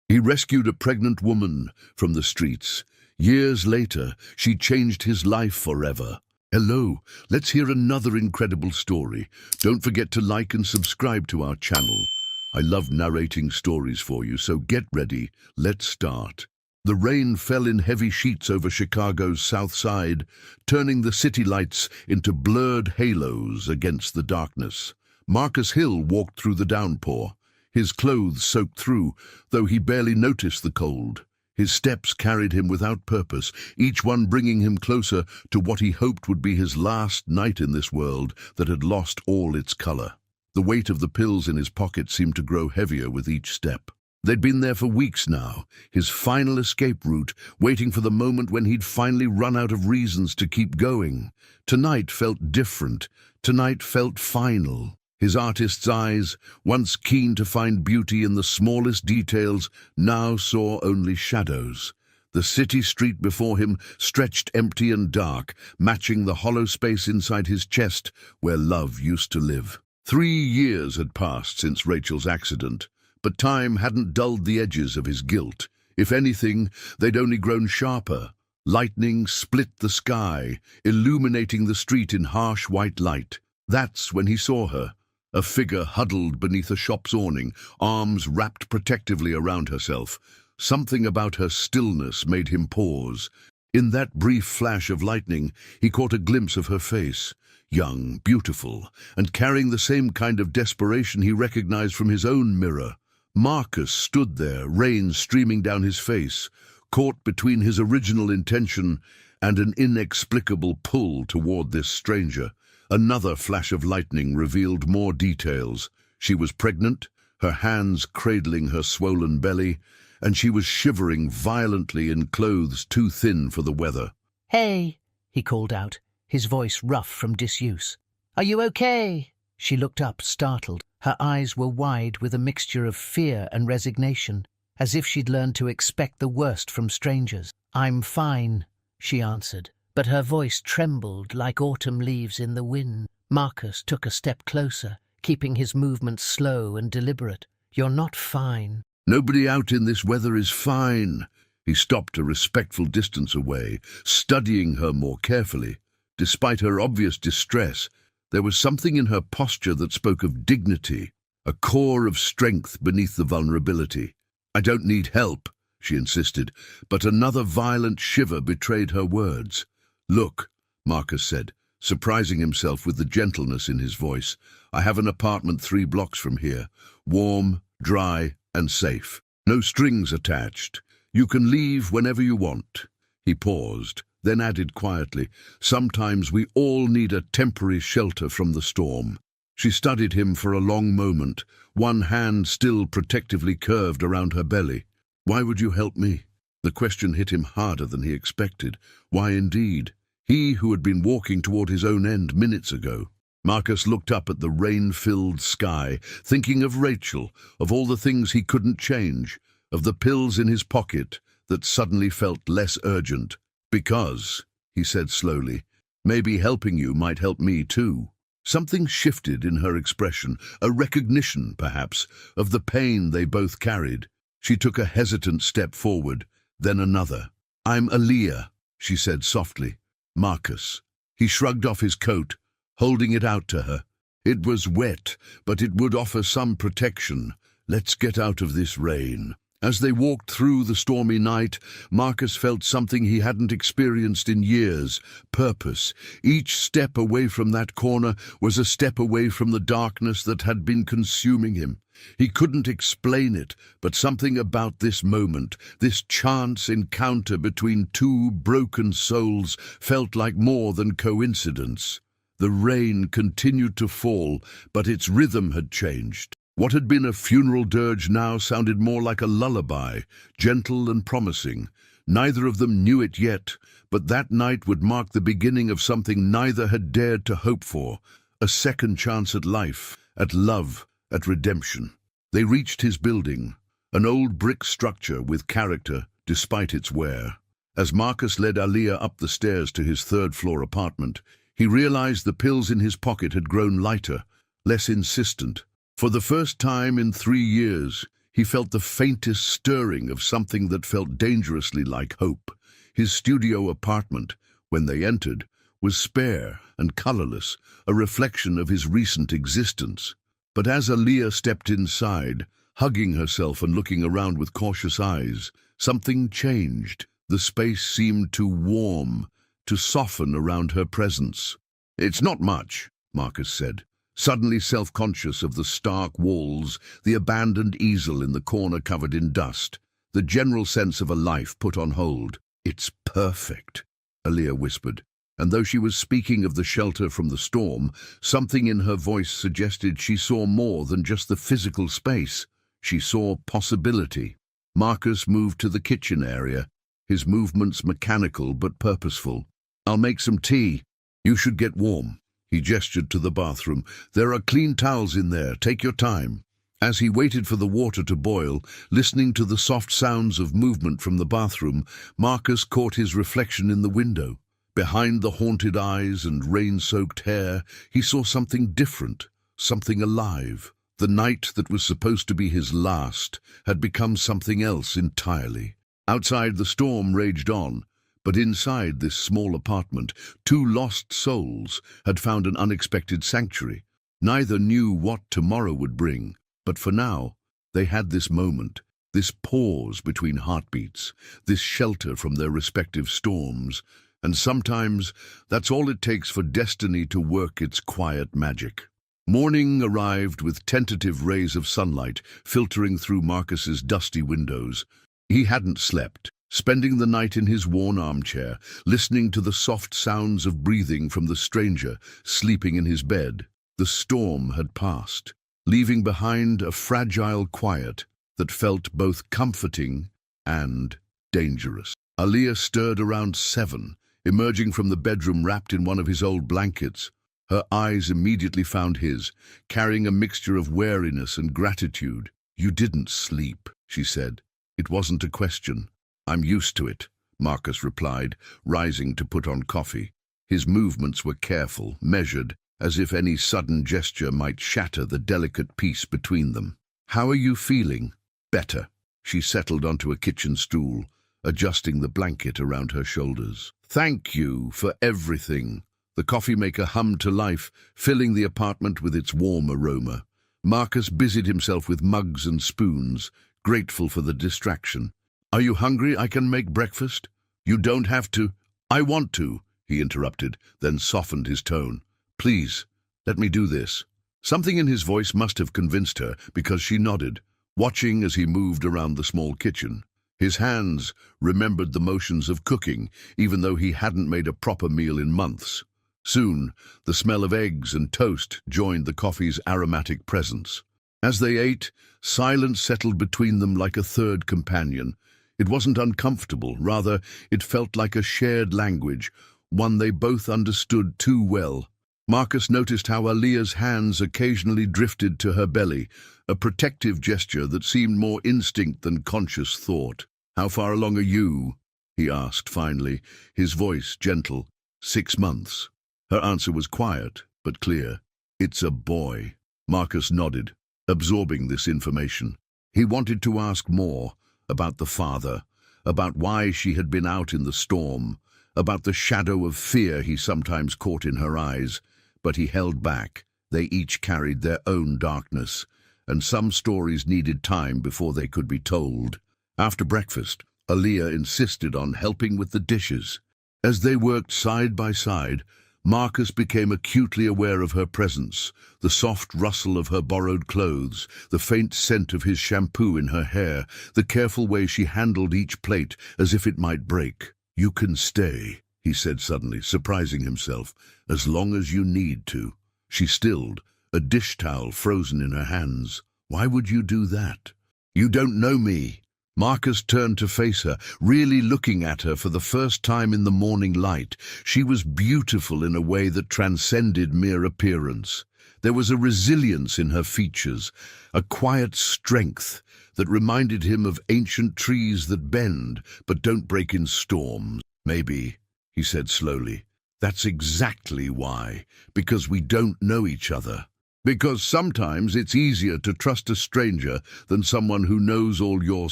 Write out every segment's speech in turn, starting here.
He rescued a pregnant woman from the streets. Years later, she changed his life forever. Hello, let's hear another incredible story. Don't forget to like and subscribe to our channel. I love narrating stories for you, so get ready. Let's start. The rain fell in heavy sheets over Chicago's South Side, turning the city lights into blurred halos against the darkness. Marcus Hill walked through the downpour, his clothes soaked through, though he barely noticed the cold. His steps carried him without purpose, each one bringing him closer to what he hoped would be his last night in this world that had lost all its color. The weight of the pills in his pocket seemed to grow heavier with each step. They'd been there for weeks now, his final escape route, waiting for the moment when he'd finally run out of reasons to keep going. Tonight felt different. Tonight felt final. His artist's eyes, once keen to find beauty in the smallest details, now saw only shadows. The city street before him stretched empty and dark, matching the hollow space inside his chest where love used to live. 3 years had passed since Rachel's accident, but time hadn't dulled the edges of his guilt. If anything, they'd only grown sharper. Lightning split the sky, illuminating the street in harsh white light. That's when he saw her, a figure huddled beneath a shop's awning, arms wrapped protectively around herself. Something about her stillness made him pause. In that brief flash of lightning, he caught a glimpse of her face, young, beautiful, and carrying the same kind of desperation he recognized from his own mirror. Marcus stood there, rain streaming down his face, caught between his original intention and an inexplicable pull toward this stranger. Another flash of lightning revealed more details. She was pregnant, her hands cradling her swollen belly, and she was shivering violently in clothes too thin for the weather. "Hey," he called out, his voice rough from disuse. "Are you okay?" She looked up, startled. Her eyes were wide with a mixture of fear and resignation, as if she'd learned to expect the worst from strangers. "I'm fine," she answered, but her voice trembled like autumn leaves in the wind. Marcus took a step closer, keeping his movements slow and deliberate. "You're not fine." "Nobody out in this weather is fine." He stopped a respectful distance away, studying her more carefully. Despite her obvious distress, there was something in her posture that spoke of dignity, a core of strength beneath the vulnerability. "I don't need help," she insisted, but another violent shiver betrayed her words. "Look," Marcus said, surprising himself with the gentleness in his voice. "I have an apartment 3 blocks from here, warm, dry, and safe. No strings attached. You can leave whenever you want." He paused, then added quietly, "Sometimes we all need a temporary shelter from the storm." She studied him for a long moment, one hand still protectively curved around her belly. "Why would you help me?" The question hit him harder than he expected. Why indeed? He who had been walking toward his own end minutes ago. Marcus looked up at the rain-filled sky, thinking of Rachel, of all the things he couldn't change, of the pills in his pocket that suddenly felt less urgent. "Because," he said slowly, "maybe helping you might help me too." Something shifted in her expression, a recognition, perhaps, of the pain they both carried. She took a hesitant step forward, then another. "I'm Aaliyah," she said softly. "Marcus." He shrugged off his coat, holding it out to her. It was wet, but it would offer some protection. "Let's get out of this rain." As they walked through the stormy night, Marcus felt something he hadn't experienced in years: purpose. Each step away from that corner was a step away from the darkness that had been consuming him. He couldn't explain it, but something about this moment, this chance encounter between 2 broken souls, felt like more than coincidence. The rain continued to fall, but its rhythm had changed. What had been a funeral dirge now sounded more like a lullaby, gentle and promising. Neither of them knew it yet, but that night would mark the beginning of something neither had dared to hope for: a second chance at life, at love, at redemption. They reached his building, an old brick structure with character despite its wear. As Marcus led Aaliyah up the stairs to his 3rd-floor apartment, he realized the pills in his pocket had grown lighter, less insistent. For the first time in 3 years, He felt the faintest stirring of something that felt dangerously like hope. His studio apartment, when they entered, was spare and colorless, a reflection of his recent existence. But as Aaliyah stepped inside, hugging herself and looking around with cautious eyes, something changed. The space seemed to warm, to soften around her presence. "It's not much," Marcus said, suddenly self-conscious of the stark walls, the abandoned easel in the corner covered in dust, the general sense of a life put on hold. "It's perfect," Aaliyah whispered, and though she was speaking of the shelter from the storm, something in her voice suggested she saw more than just the physical space. She saw possibility. Marcus moved to the kitchen area, his movements mechanical but purposeful. "I'll make some tea. You should get warm." He gestured to the bathroom. "There are clean towels in there. Take your time." As he waited for the water to boil, listening to the soft sounds of movement from the bathroom, Marcus caught his reflection in the window. Behind the haunted eyes and rain-soaked hair, he saw something different, something alive. The night that was supposed to be his last had become something else entirely. Outside, the storm raged on, but inside this small apartment, two lost souls had found an unexpected sanctuary. Neither knew what tomorrow would bring, but for now, they had this moment, this pause between heartbeats, this shelter from their respective storms, and sometimes that's all it takes for destiny to work its quiet magic. Morning arrived with tentative rays of sunlight filtering through Marcus's dusty windows. He hadn't slept, spending the night in his worn armchair, listening to the soft sounds of breathing from the stranger sleeping in his bed. The storm had passed, leaving behind a fragile quiet that felt both comforting and dangerous. Aaliyah stirred around 7, emerging from the bedroom wrapped in one of his old blankets. Her eyes immediately found his, carrying a mixture of wariness and gratitude. "You didn't sleep," she said. "It wasn't a question." "I'm used to it," Marcus replied, rising to put on coffee. His movements were careful, measured, as if any sudden gesture might shatter the delicate peace between them. "How are you feeling?" "Better." She settled onto a kitchen stool, adjusting the blanket around her shoulders. "Thank you for everything." The coffee maker hummed to life, filling the apartment with its warm aroma. Marcus busied himself with mugs and spoons, grateful for the distraction. "Are you hungry? I can make breakfast." "You don't have to." "I want to," he interrupted, then softened his tone. "Please, let me do this." Something in his voice must have convinced her, because she nodded, watching as he moved around the small kitchen. His hands remembered the motions of cooking, even though he hadn't made a proper meal in months. Soon, the smell of eggs and toast joined the coffee's aromatic presence. As they ate, silence settled between them like a third companion. It wasn't uncomfortable, rather, it felt like a shared language, one they both understood too well. Marcus noticed how Aaliyah's hands occasionally drifted to her belly, a protective gesture that seemed more instinct than conscious thought. "How far along are you?" he asked finally, his voice gentle. 6 months. Her answer was quiet, but clear. "It's a boy." Marcus nodded, absorbing this information. He wanted to ask more, about the father, about why she had been out in the storm, about the shadow of fear he sometimes caught in her eyes, but he held back. They each carried their own darkness, and some stories needed time before they could be told. After breakfast, Aaliyah insisted on helping with the dishes. As they worked side by side, Marcus became acutely aware of her presence, the soft rustle of her borrowed clothes, the faint scent of his shampoo in her hair, the careful way she handled each plate as if it might break. "You can stay," he said suddenly, surprising himself, "as long as you need to." She stilled, a dish towel frozen in her hands. "Why would you do that?" "You don't know me." Marcus turned to face her, really looking at her for the first time in the morning light. She was beautiful in a way that transcended mere appearance. There was a resilience in her features, a quiet strength that reminded him of ancient trees that bend but don't break in storms. "Maybe," he said slowly, "that's exactly why, because we don't know each other." Because sometimes it's easier to trust a stranger than someone who knows all your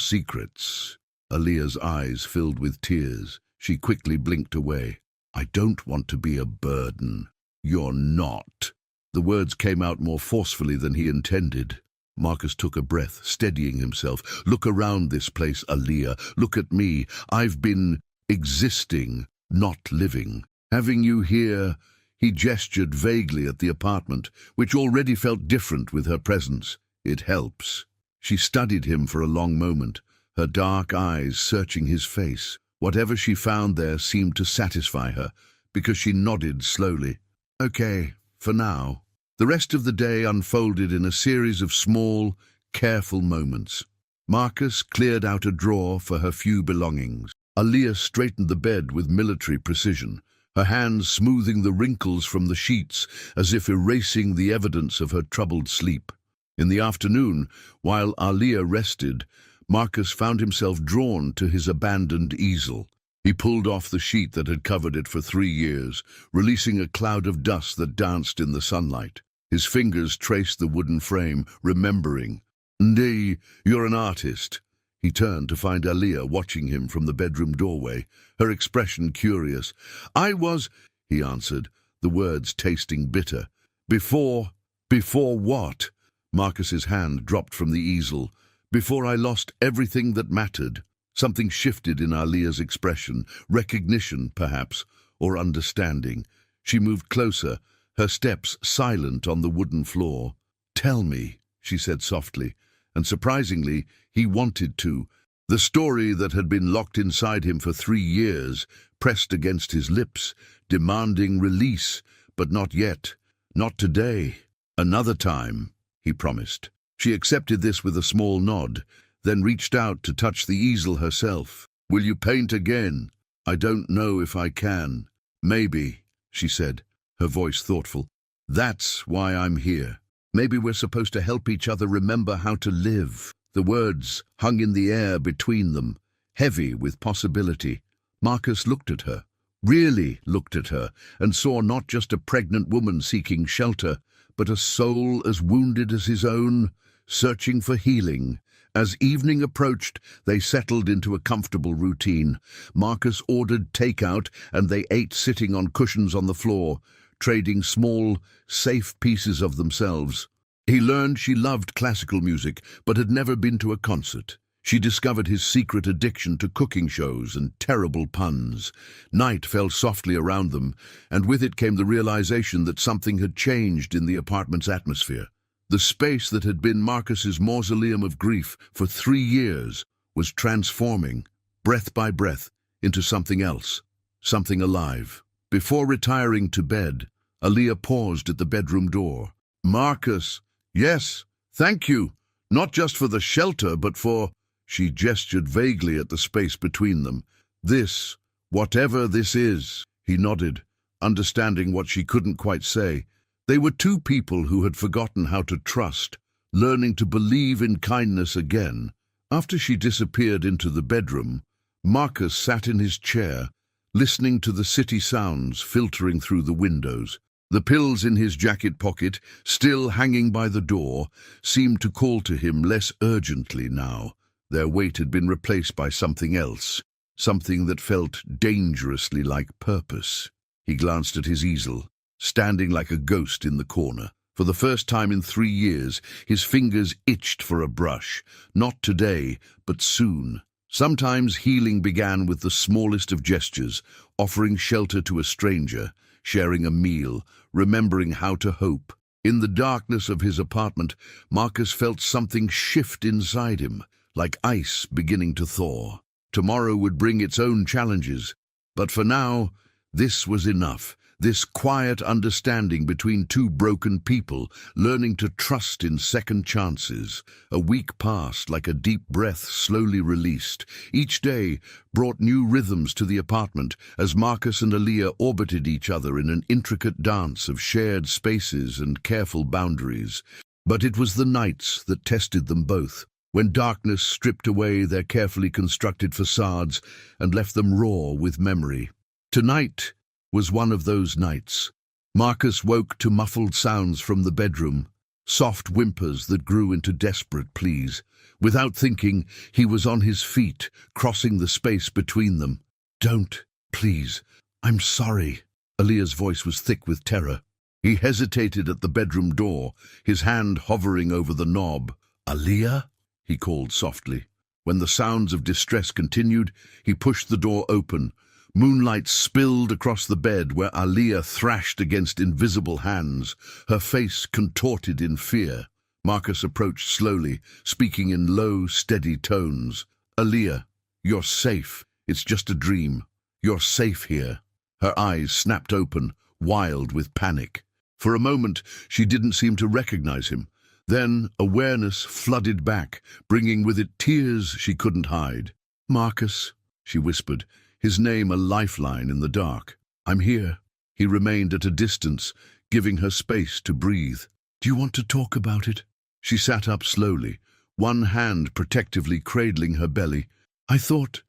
secrets. Aaliyah's eyes filled with tears. She quickly blinked away. I don't want to be a burden. You're not. The words came out more forcefully than he intended. Marcus took a breath, steadying himself. Look around this place, Aaliyah. Look at me. I've been existing, not living. Having you here. He gestured vaguely at the apartment, which already felt different with her presence. It helps. She studied him for a long moment, her dark eyes searching his face. Whatever she found there seemed to satisfy her, because she nodded slowly. Okay, for now. The rest of the day unfolded in a series of small, careful moments. Marcus cleared out a drawer for her few belongings. Aaliyah straightened the bed with military precision, her hands smoothing the wrinkles from the sheets as if erasing the evidence of her troubled sleep. In the afternoon, while Aaliyah rested, Marcus found himself drawn to his abandoned easel. He pulled off the sheet that had covered it for 3 years, releasing a cloud of dust that danced in the sunlight. His fingers traced the wooden frame, remembering. "Ndee, you're an artist." He turned to find Aaliyah watching him from the bedroom doorway, her expression curious. "I was," he answered, the words tasting bitter. Before what?" Marcus's hand dropped from the easel. "Before I lost everything that mattered." Something shifted in Aaliyah's expression, recognition, perhaps, or understanding. She moved closer, her steps silent on the wooden floor. "Tell me," she said softly, and surprisingly, he wanted to. The story that had been locked inside him for 3 years, pressed against his lips, demanding release, but not yet. Not today. Another time, he promised. She accepted this with a small nod, then reached out to touch the easel herself. "Will you paint again?" "I don't know if I can." "Maybe," she said, her voice thoughtful. "That's why I'm here. Maybe we're supposed to help each other remember how to live." The words hung in the air between them, heavy with possibility. Marcus looked at her, really looked at her, and saw not just a pregnant woman seeking shelter, but a soul as wounded as his own, searching for healing. As evening approached, they settled into a comfortable routine. Marcus ordered takeout, and they ate sitting on cushions on the floor, trading small, safe pieces of themselves. He learned she loved classical music, but had never been to a concert. She discovered his secret addiction to cooking shows and terrible puns. Night fell softly around them, and with it came the realization that something had changed in the apartment's atmosphere. The space that had been Marcus's mausoleum of grief for 3 years was transforming, breath by breath, into something else, something alive. Before retiring to bed, Aaliyah paused at the bedroom door. "Marcus, yes, thank you, not just for the shelter, but for..." She gestured vaguely at the space between them. "This, whatever this is." He nodded, understanding what she couldn't quite say. They were 2 people who had forgotten how to trust, learning to believe in kindness again. After she disappeared into the bedroom, Marcus sat in his chair, listening to the city sounds filtering through the windows. The pills in his jacket pocket, still hanging by the door, seemed to call to him less urgently now. Their weight had been replaced by something else, something that felt dangerously like purpose. He glanced at his easel, standing like a ghost in the corner. For the first time in 3 years, his fingers itched for a brush. Not today, but soon. Sometimes healing began with the smallest of gestures, offering shelter to a stranger, sharing a meal, remembering how to hope. In the darkness of his apartment, Marcus felt something shift inside him, like ice beginning to thaw. Tomorrow would bring its own challenges, but for now, this was enough. This quiet understanding between 2 broken people, learning to trust in second chances. A week passed like a deep breath slowly released. Each day brought new rhythms to the apartment as Marcus and Aaliyah orbited each other in an intricate dance of shared spaces and careful boundaries. But it was the nights that tested them both, when darkness stripped away their carefully constructed facades and left them raw with memory. Tonight was one of those nights. Marcus woke to muffled sounds from the bedroom. soft whimpers that grew into desperate pleas. Without thinking, he was on his feet, crossing the space between them. "Don't, please. I'm sorry." Aaliyah's voice was thick with terror. He hesitated at the bedroom door, his hand hovering over the knob. "Aaliyah?" he called softly. When the sounds of distress continued, he pushed the door open. Moonlight spilled across the bed where Aaliyah thrashed against invisible hands, her face contorted in fear. Marcus approached slowly, speaking in low, steady tones. "Aaliyah, you're safe. It's just a dream. You're safe here." Her eyes snapped open, wild with panic. For a moment, she didn't seem to recognize him. Then awareness flooded back, bringing with it tears she couldn't hide. "Marcus," she whispered, his name a lifeline in the dark. "I'm here." He remained at a distance, giving her space to breathe. "Do you want to talk about it?" She sat up slowly, one hand protectively cradling her belly. I thought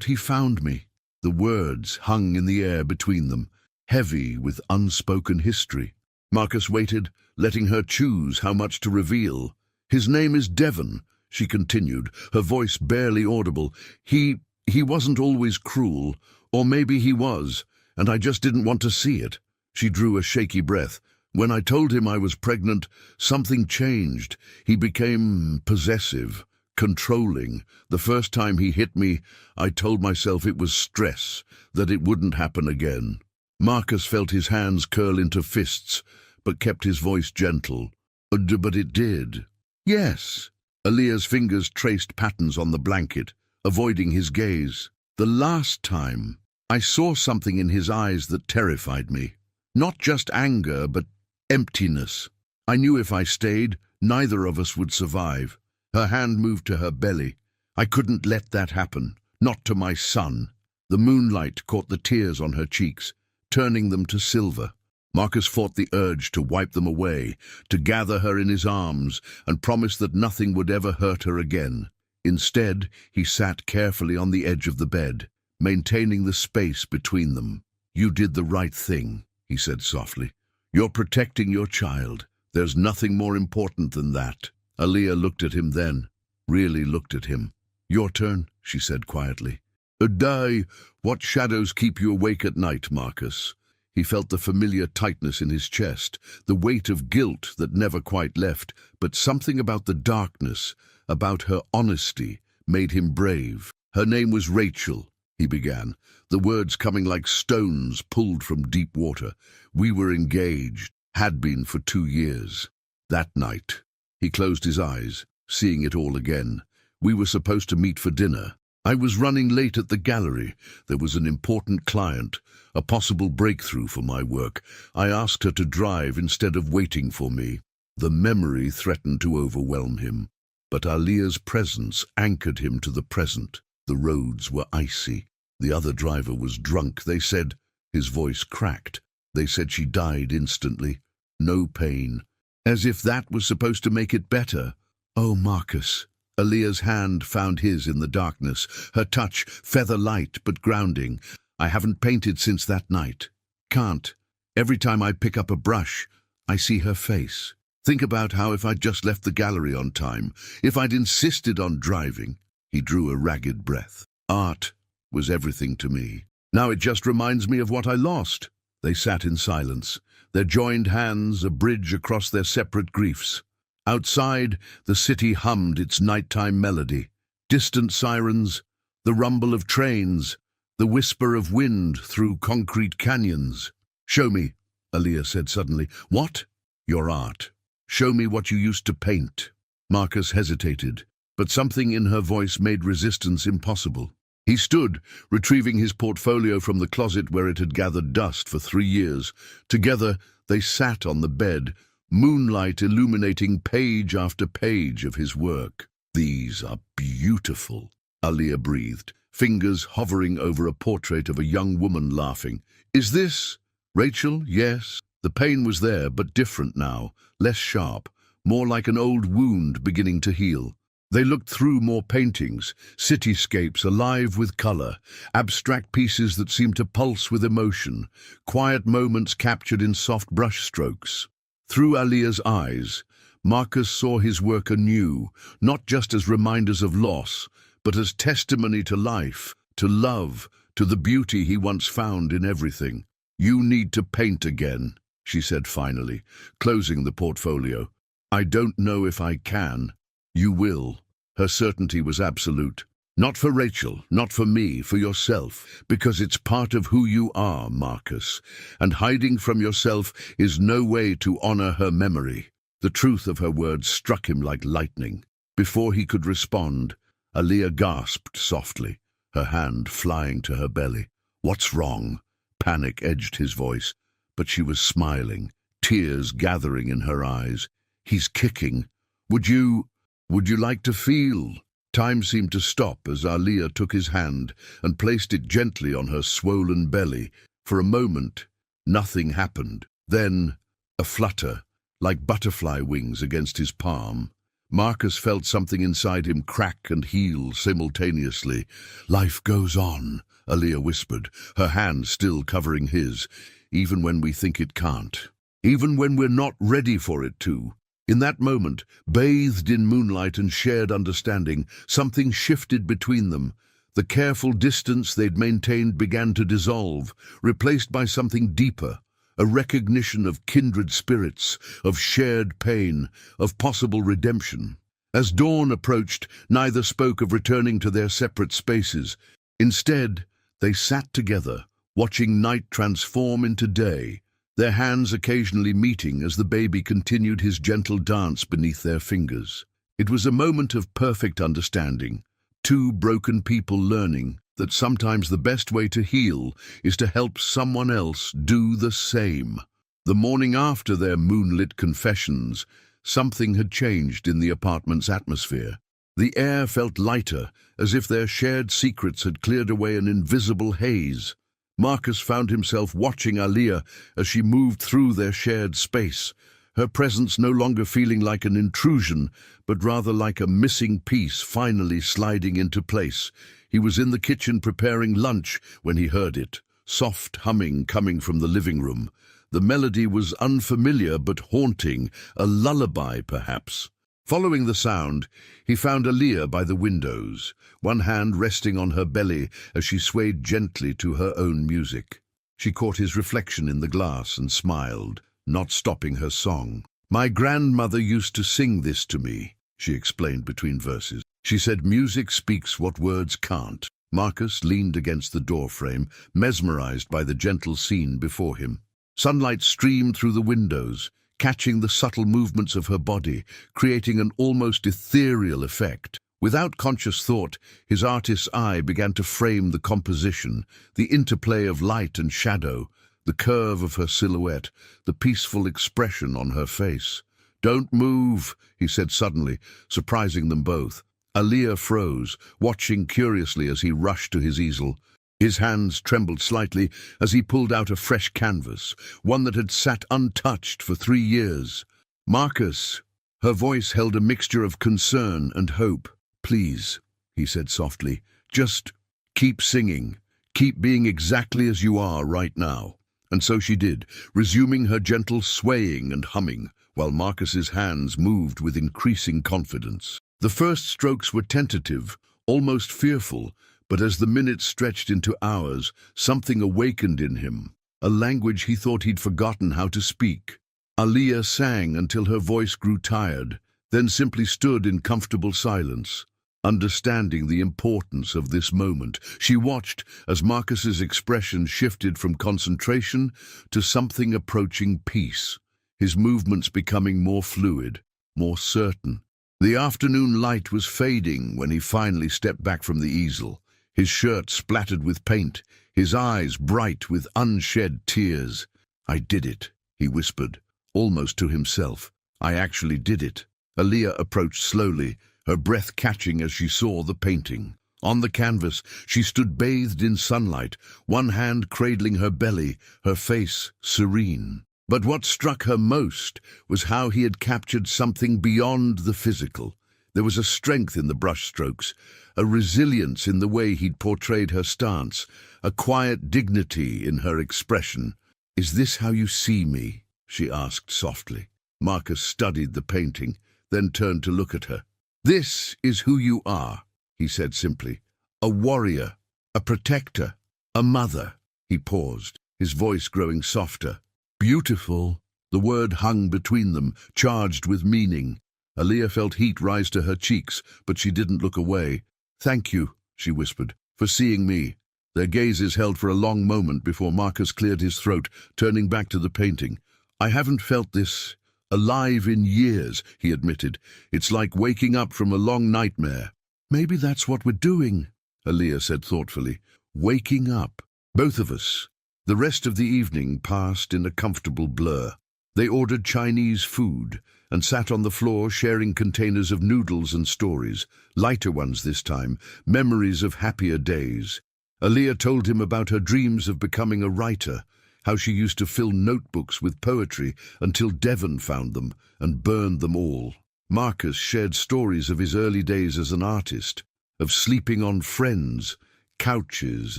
he found me." The words hung in the air between them, heavy with unspoken history. Marcus waited, letting her choose how much to reveal. "His name is Devon," she continued, her voice barely audible. He wasn't always cruel, or maybe he was, and I just didn't want to see it." She drew a shaky breath. "When I told him I was pregnant, something changed. He became possessive, controlling. The first time he hit me, I told myself it was stress, that it wouldn't happen again." Marcus felt his hands curl into fists, but kept his voice gentle. "But it did." "Yes." Aaliyah's fingers traced patterns on the blanket, avoiding his gaze. "The last time, I saw something in his eyes that terrified me. Not just anger, but emptiness. I knew if I stayed, neither of us would survive." Her hand moved to her belly. "I couldn't let that happen, not to my son." The moonlight caught the tears on her cheeks, turning them to silver. Marcus fought the urge to wipe them away, to gather her in his arms, and promise that nothing would ever hurt her again. Instead, he sat carefully on the edge of the bed, maintaining the space between them. "You did the right thing," he said softly. "You're protecting your child. There's nothing more important than that." Aaliyah looked at him then, really looked at him. "Your turn," she said quietly. "Die. What shadows keep you awake at night, Marcus?" He felt the familiar tightness in his chest, the weight of guilt that never quite left, but something about the darkness, about her honesty, made him brave. "Her name was Rachel," he began, the words coming like stones pulled from deep water. "We were engaged, had been for 2 years. That night," he closed his eyes, seeing it all again. "We were supposed to meet for dinner. I was running late at the gallery. There was an important client, a possible breakthrough for my work. I asked her to drive instead of waiting for me." The memory threatened to overwhelm him, but Aaliyah's presence anchored him to the present. The roads were icy. The other driver was drunk, they said. His voice cracked. They said she died instantly. No pain. As if that was supposed to make it better. "Oh, Marcus." Aaliyah's hand found his in the darkness, her touch feather-light but grounding. "I haven't painted since that night. Can't. Every time I pick up a brush, I see her face. Think about how if I'd just left the gallery on time, if I'd insisted on driving." He drew a ragged breath. "Art was everything to me. Now it just reminds me of what I lost." They sat in silence, their joined hands a bridge across their separate griefs. Outside, the city hummed its nighttime melody. Distant sirens, the rumble of trains, the whisper of wind through concrete canyons. "Show me," Aaliyah said suddenly. "What?" "Your art. Show me what you used to paint." Marcus hesitated, but something in her voice made resistance impossible. He stood, retrieving his portfolio from the closet where it had gathered dust for 3 years. Together, they sat on the bed, moonlight illuminating page after page of his work. "These are beautiful," Aaliyah breathed, fingers hovering over a portrait of a young woman laughing. "Is this Rachel?" "Yes." The pain was there, but different now, less sharp, more like an old wound beginning to heal. They looked through more paintings, cityscapes alive with color, abstract pieces that seemed to pulse with emotion, quiet moments captured in soft brushstrokes. Through Aaliyah's eyes, Marcus saw his work anew, not just as reminders of loss, but as testimony to life, to love, to the beauty he once found in everything. "You need to paint again," she said finally, closing the portfolio. "I don't know if I can." "You will." Her certainty was absolute. "Not for Rachel, not for me, for yourself, because it's part of who you are, Marcus, and hiding from yourself is no way to honor her memory." The truth of her words struck him like lightning. Before he could respond, Aaliyah gasped softly, her hand flying to her belly. "What's wrong?" Panic edged his voice, but she was smiling, tears gathering in her eyes. "He's kicking. Would you like to feel?" Time seemed to stop as Aaliyah took his hand and placed it gently on her swollen belly. For a moment, nothing happened. Then, a flutter, like butterfly wings against his palm. Marcus felt something inside him crack and heal simultaneously. "Life goes on," Aaliyah whispered, her hand still covering his, "even when we think it can't. Even when we're not ready for it to." In that moment, bathed in moonlight and shared understanding, something shifted between them. The careful distance they'd maintained began to dissolve, replaced by something deeper, a recognition of kindred spirits, of shared pain, of possible redemption. As dawn approached, neither spoke of returning to their separate spaces. Instead, they sat together, watching night transform into day, their hands occasionally meeting as the baby continued his gentle dance beneath their fingers. It was a moment of perfect understanding, two broken people learning that sometimes the best way to heal is to help someone else do the same. The morning after their moonlit confessions, something had changed in the apartment's atmosphere. The air felt lighter, as if their shared secrets had cleared away an invisible haze. Marcus found himself watching Aaliyah as she moved through their shared space, her presence no longer feeling like an intrusion, but rather like a missing piece finally sliding into place. He was in the kitchen preparing lunch when he heard it, soft humming coming from the living room. The melody was unfamiliar but haunting, a lullaby perhaps. Following the sound, he found Aaliyah by the windows, one hand resting on her belly as she swayed gently to her own music. She caught his reflection in the glass and smiled, not stopping her song. "My grandmother used to sing this to me," she explained between verses. "She said music speaks what words can't." Marcus leaned against the doorframe, mesmerized by the gentle scene before him. Sunlight streamed through the windows, catching the subtle movements of her body, creating an almost ethereal effect. Without conscious thought, his artist's eye began to frame the composition, the interplay of light and shadow, the curve of her silhouette, the peaceful expression on her face. "Don't move," he said suddenly, surprising them both. Aaliyah froze, watching curiously as he rushed to his easel. His hands trembled slightly as he pulled out a fresh canvas, one that had sat untouched for 3 years. "Marcus," her voice held a mixture of concern and hope. "Please," he said softly, "just keep singing. Keep being exactly as you are right now." And so she did, resuming her gentle swaying and humming, while Marcus's hands moved with increasing confidence. The first strokes were tentative, almost fearful, but as the minutes stretched into hours, something awakened in him, a language he thought he'd forgotten how to speak. Aaliyah sang until her voice grew tired, then simply stood in comfortable silence. Understanding the importance of this moment, she watched as Marcus's expression shifted from concentration to something approaching peace, his movements becoming more fluid, more certain. The afternoon light was fading when he finally stepped back from the easel, his shirt splattered with paint, his eyes bright with unshed tears. "I did it," he whispered, almost to himself. "I actually did it." Aaliyah approached slowly, her breath catching as she saw the painting. On the canvas, she stood bathed in sunlight, one hand cradling her belly, her face serene. But what struck her most was how he had captured something beyond the physical. There was a strength in the brushstrokes, a resilience in the way he'd portrayed her stance, a quiet dignity in her expression. "Is this how you see me?" she asked softly. Marcus studied the painting, then turned to look at her. "This is who you are," he said simply. "A warrior, a protector, a mother." He paused, his voice growing softer. "Beautiful." The word hung between them, charged with meaning. Aaliyah felt heat rise to her cheeks, but she didn't look away. "Thank you," she whispered, "for seeing me." Their gazes held for a long moment before Marcus cleared his throat, turning back to the painting. "I haven't felt this alive in years," he admitted. "It's like waking up from a long nightmare." "Maybe that's what we're doing," Aaliyah said thoughtfully. "Waking up. Both of us." The rest of the evening passed in a comfortable blur. They ordered Chinese food and sat on the floor sharing containers of noodles and stories, lighter ones this time, memories of happier days. Aaliyah told him about her dreams of becoming a writer, how she used to fill notebooks with poetry until Devon found them and burned them all. Marcus shared stories of his early days as an artist, of sleeping on friends' couches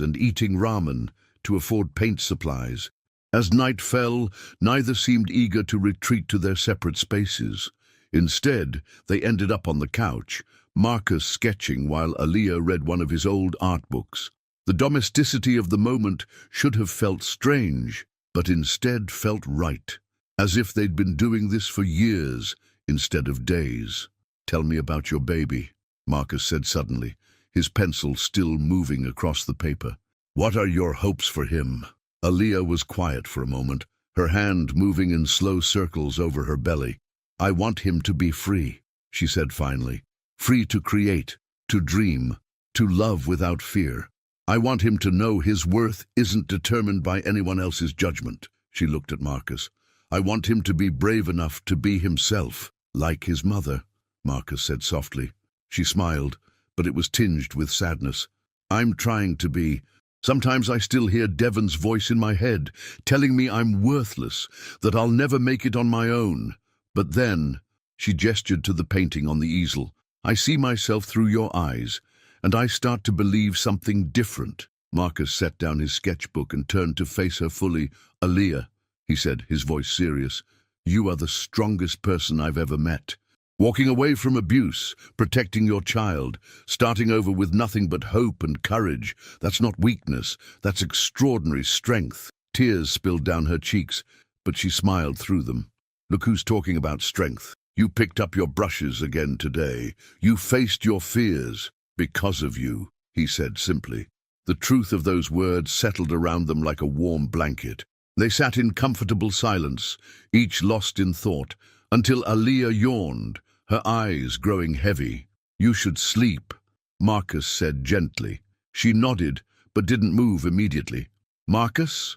and eating ramen to afford paint supplies. As night fell, neither seemed eager to retreat to their separate spaces. Instead, they ended up on the couch, Marcus sketching while Aaliyah read one of his old art books. The domesticity of the moment should have felt strange, but instead felt right, as if they'd been doing this for years instead of days. "Tell me about your baby," Marcus said suddenly, his pencil still moving across the paper. "What are your hopes for him?" Aaliyah was quiet for a moment, her hand moving in slow circles over her belly. "I want him to be free," she said finally. "Free to create, to dream, to love without fear. I want him to know his worth isn't determined by anyone else's judgment." She looked at Marcus. "I want him to be brave enough to be himself, like his mother," Marcus said softly. She smiled, but it was tinged with sadness. "I'm trying to be. Sometimes I still hear Devon's voice in my head, telling me I'm worthless, that I'll never make it on my own. But then," she gestured to the painting on the easel, "I see myself through your eyes, and I start to believe something different." Marcus set down his sketchbook and turned to face her fully. "Aaliyah," he said, his voice serious, "you are the strongest person I've ever met. Walking away from abuse, protecting your child, starting over with nothing but hope and courage, that's not weakness, that's extraordinary strength." Tears spilled down her cheeks, but she smiled through them. "Look who's talking about strength. You picked up your brushes again today. You faced your fears. Because of you," he said simply. The truth of those words settled around them like a warm blanket. They sat in comfortable silence, each lost in thought, until Aaliyah yawned, her eyes growing heavy. "You should sleep," Marcus said gently. She nodded, but didn't move immediately. "Marcus?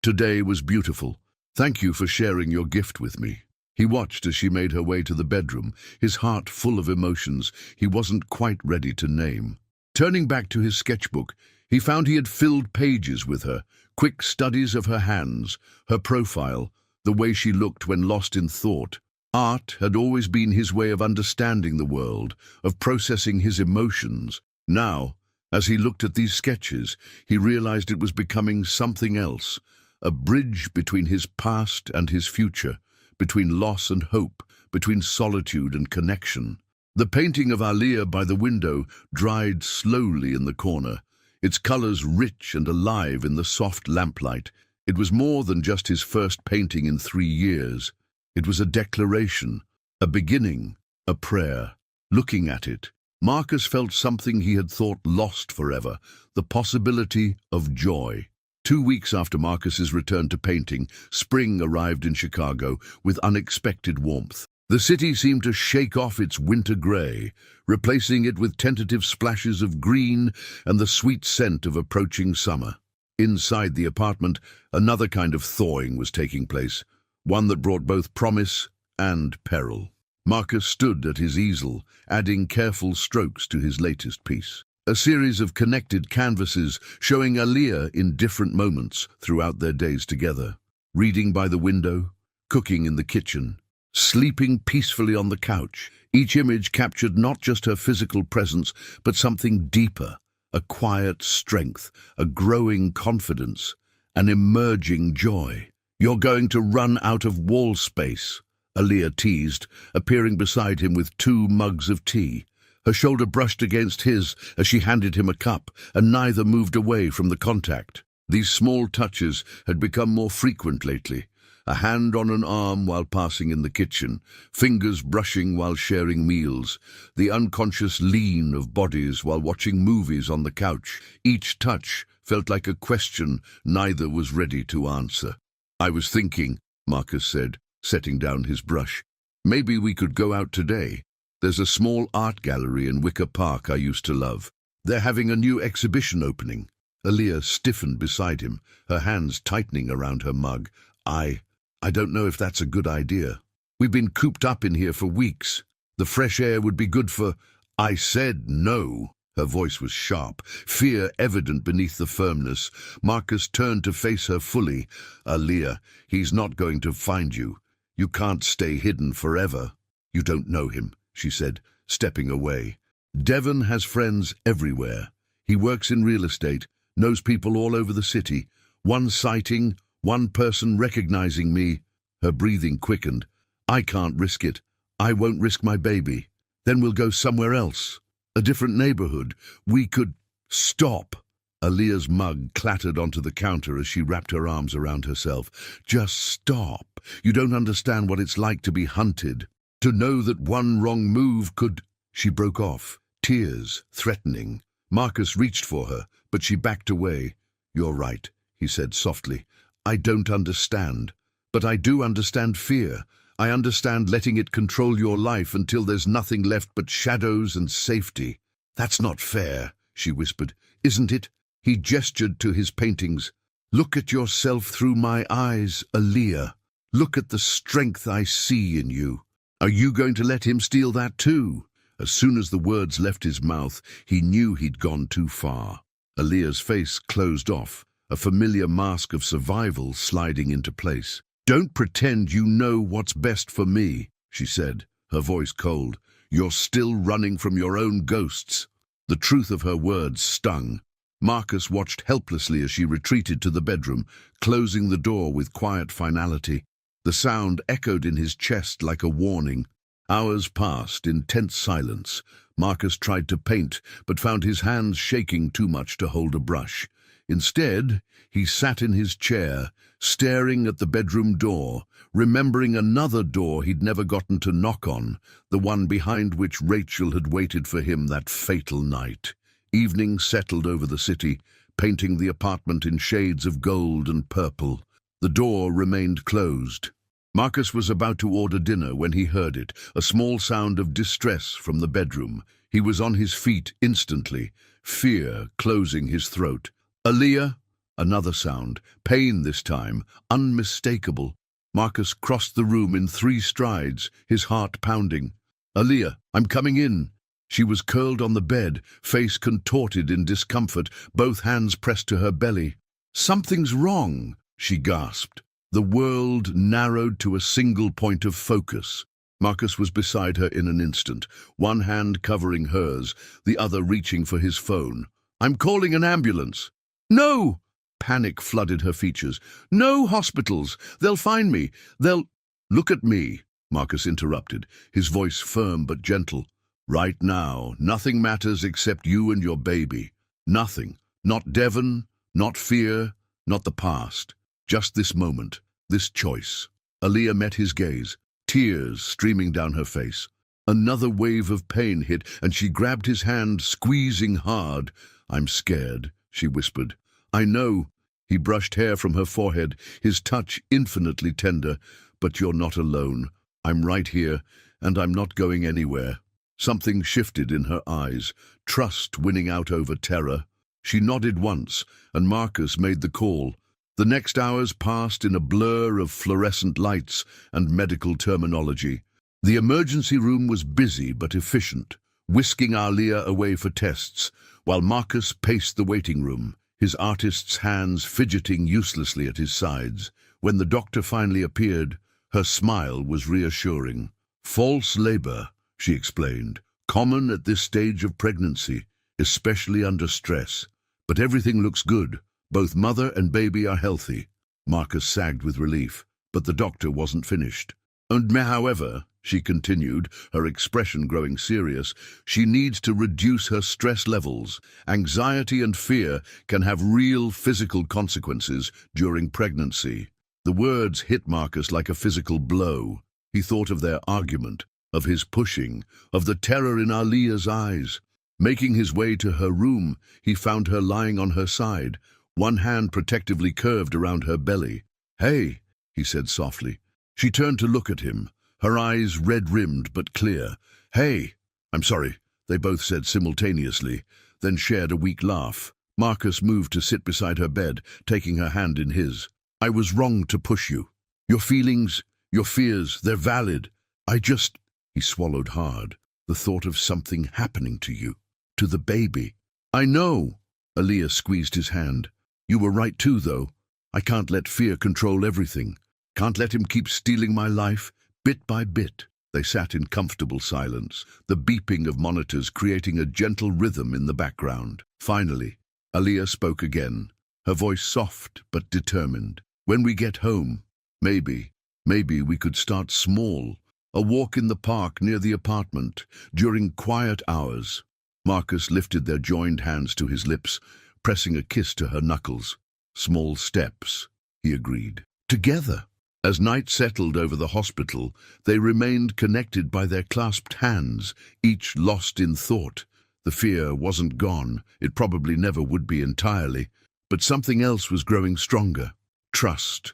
Today was beautiful. Thank you for sharing your gift with me." He watched as she made her way to the bedroom, his heart full of emotions he wasn't quite ready to name. Turning back to his sketchbook, he found he had filled pages with her, quick studies of her hands, her profile, the way she looked when lost in thought. Art had always been his way of understanding the world, of processing his emotions. Now, as he looked at these sketches, he realized it was becoming something else, a bridge between his past and his future, between loss and hope, between solitude and connection. The painting of Aaliyah by the window dried slowly in the corner, its colors rich and alive in the soft lamplight. It was more than just his first painting in 3 years. It was a declaration, a beginning, a prayer. Looking at it, Marcus felt something he had thought lost forever, the possibility of joy. 2 weeks after Marcus's return to painting, spring arrived in Chicago with unexpected warmth. The city seemed to shake off its winter gray, replacing it with tentative splashes of green and the sweet scent of approaching summer. Inside the apartment, another kind of thawing was taking place, one that brought both promise and peril. Marcus stood at his easel, adding careful strokes to his latest piece. A series of connected canvases showing Aaliyah in different moments throughout their days together. Reading by the window, cooking in the kitchen, sleeping peacefully on the couch. Each image captured not just her physical presence, but something deeper, a quiet strength, a growing confidence, an emerging joy. You're going to run out of wall space, Aaliyah teased, appearing beside him with 2 mugs of tea. Her shoulder brushed against his as she handed him a cup, and neither moved away from the contact. These small touches had become more frequent lately. A hand on an arm while passing in the kitchen, fingers brushing while sharing meals, the unconscious lean of bodies while watching movies on the couch. Each touch felt like a question neither was ready to answer. "I was thinking," Marcus said, setting down his brush, "maybe we could go out today. There's a small art gallery in Wicker Park I used to love. They're having a new exhibition opening." Aaliyah stiffened beside him, her hands tightening around her mug. I don't know if that's a good idea. We've been cooped up in here for weeks. The fresh air would be good for—" "I said no." Her voice was sharp, fear evident beneath the firmness. Marcus turned to face her fully. "Aaliyah, he's not going to find you. You can't stay hidden forever." "You don't know him," she said, stepping away. "Devon has friends everywhere. He works in real estate, knows people all over the city. One sighting, one person recognizing me." Her breathing quickened. "I can't risk it. I won't risk my baby. Then we'll go somewhere else. A different neighborhood. We could—" "Stop!" Aaliyah's mug clattered onto the counter as she wrapped her arms around herself. "Just stop. You don't understand what it's like to be hunted. To know that one wrong move could—" She broke off, tears threatening. Marcus reached for her, but she backed away. "You're right," he said softly. "I don't understand. But I do understand fear. I understand letting it control your life until there's nothing left but shadows and safety." "That's not fair," she whispered. "Isn't it?" He gestured to his paintings. "Look at yourself through my eyes, Aaliyah. Look at the strength I see in you. Are you going to let him steal that too?" As soon as the words left his mouth, he knew he'd gone too far. Aaliyah's face closed off, a familiar mask of survival sliding into place. "Don't pretend you know what's best for me," she said, her voice cold. "You're still running from your own ghosts." The truth of her words stung. Marcus watched helplessly as she retreated to the bedroom, closing the door with quiet finality. The sound echoed in his chest like a warning. Hours passed in tense silence. Marcus tried to paint, but found his hands shaking too much to hold a brush. Instead, he sat in his chair, staring at the bedroom door, remembering another door he'd never gotten to knock on, the one behind which Rachel had waited for him that fatal night. Evening settled over the city, painting the apartment in shades of gold and purple. The door remained closed. Marcus was about to order dinner when he heard it, a small sound of distress from the bedroom. He was on his feet instantly, fear closing his throat. "Aaliyah?" Another sound, pain this time, unmistakable. Marcus crossed the room in 3 strides, his heart pounding. "Aaliyah, I'm coming in." She was curled on the bed, face contorted in discomfort, both hands pressed to her belly. "Something's wrong," she gasped. The world narrowed to a single point of focus. Marcus was beside her in an instant, one hand covering hers, the other reaching for his phone. "I'm calling an ambulance." "No!" Panic flooded her features. "No hospitals! They'll find me! They'll—" "Look at me," Marcus interrupted, his voice firm but gentle. "Right now, nothing matters except you and your baby. Nothing. Not Devon, not fear, not the past. Just this moment, this choice." Aaliyah met his gaze, tears streaming down her face. Another wave of pain hit, and she grabbed his hand, squeezing hard. "I'm scared," she whispered. "I know." He brushed hair from her forehead, his touch infinitely tender. "But you're not alone. I'm right here, and I'm not going anywhere." Something shifted in her eyes, trust winning out over terror. She nodded once, and Marcus made the call. The next hours passed in a blur of fluorescent lights and medical terminology. The emergency room was busy but efficient, whisking Aaliyah away for tests, while Marcus paced the waiting room, his artist's hands fidgeting uselessly at his sides. When the doctor finally appeared, her smile was reassuring. "False labor," she explained, "common at this stage of pregnancy, especially under stress. But everything looks good. Both mother and baby are healthy." Marcus sagged with relief, but the doctor wasn't finished. And however, she continued, her expression growing serious, she needs to reduce her stress levels. Anxiety and fear can have real physical consequences during pregnancy. The words hit Marcus like a physical blow. He thought of their argument, of his pushing, of the terror in Alia's eyes. Making his way to her room, he found her lying on her side, one hand protectively curved around her belly. "Hey," he said softly. She turned to look at him, her eyes red-rimmed but clear. "Hey, I'm sorry," they both said simultaneously, then shared a weak laugh. Marcus moved to sit beside her bed, taking her hand in his. "I was wrong to push you. Your feelings, your fears, they're valid. He swallowed hard. The thought of something happening to you, to the baby. "I know." Alia squeezed his hand. "You were right too, though. I can't let fear control everything. Can't let him keep stealing my life, bit by bit." They sat in comfortable silence, the beeping of monitors creating a gentle rhythm in the background. Finally, Alia spoke again, her voice soft but determined. "When we get home, maybe we could start small. A walk in the park near the apartment, during quiet hours." Marcus lifted their joined hands to his lips, pressing a kiss to her knuckles. "Small steps," he agreed. "Together." As night settled over the hospital, they remained connected by their clasped hands, each lost in thought. The fear wasn't gone, it probably never would be entirely, but something else was growing stronger. Trust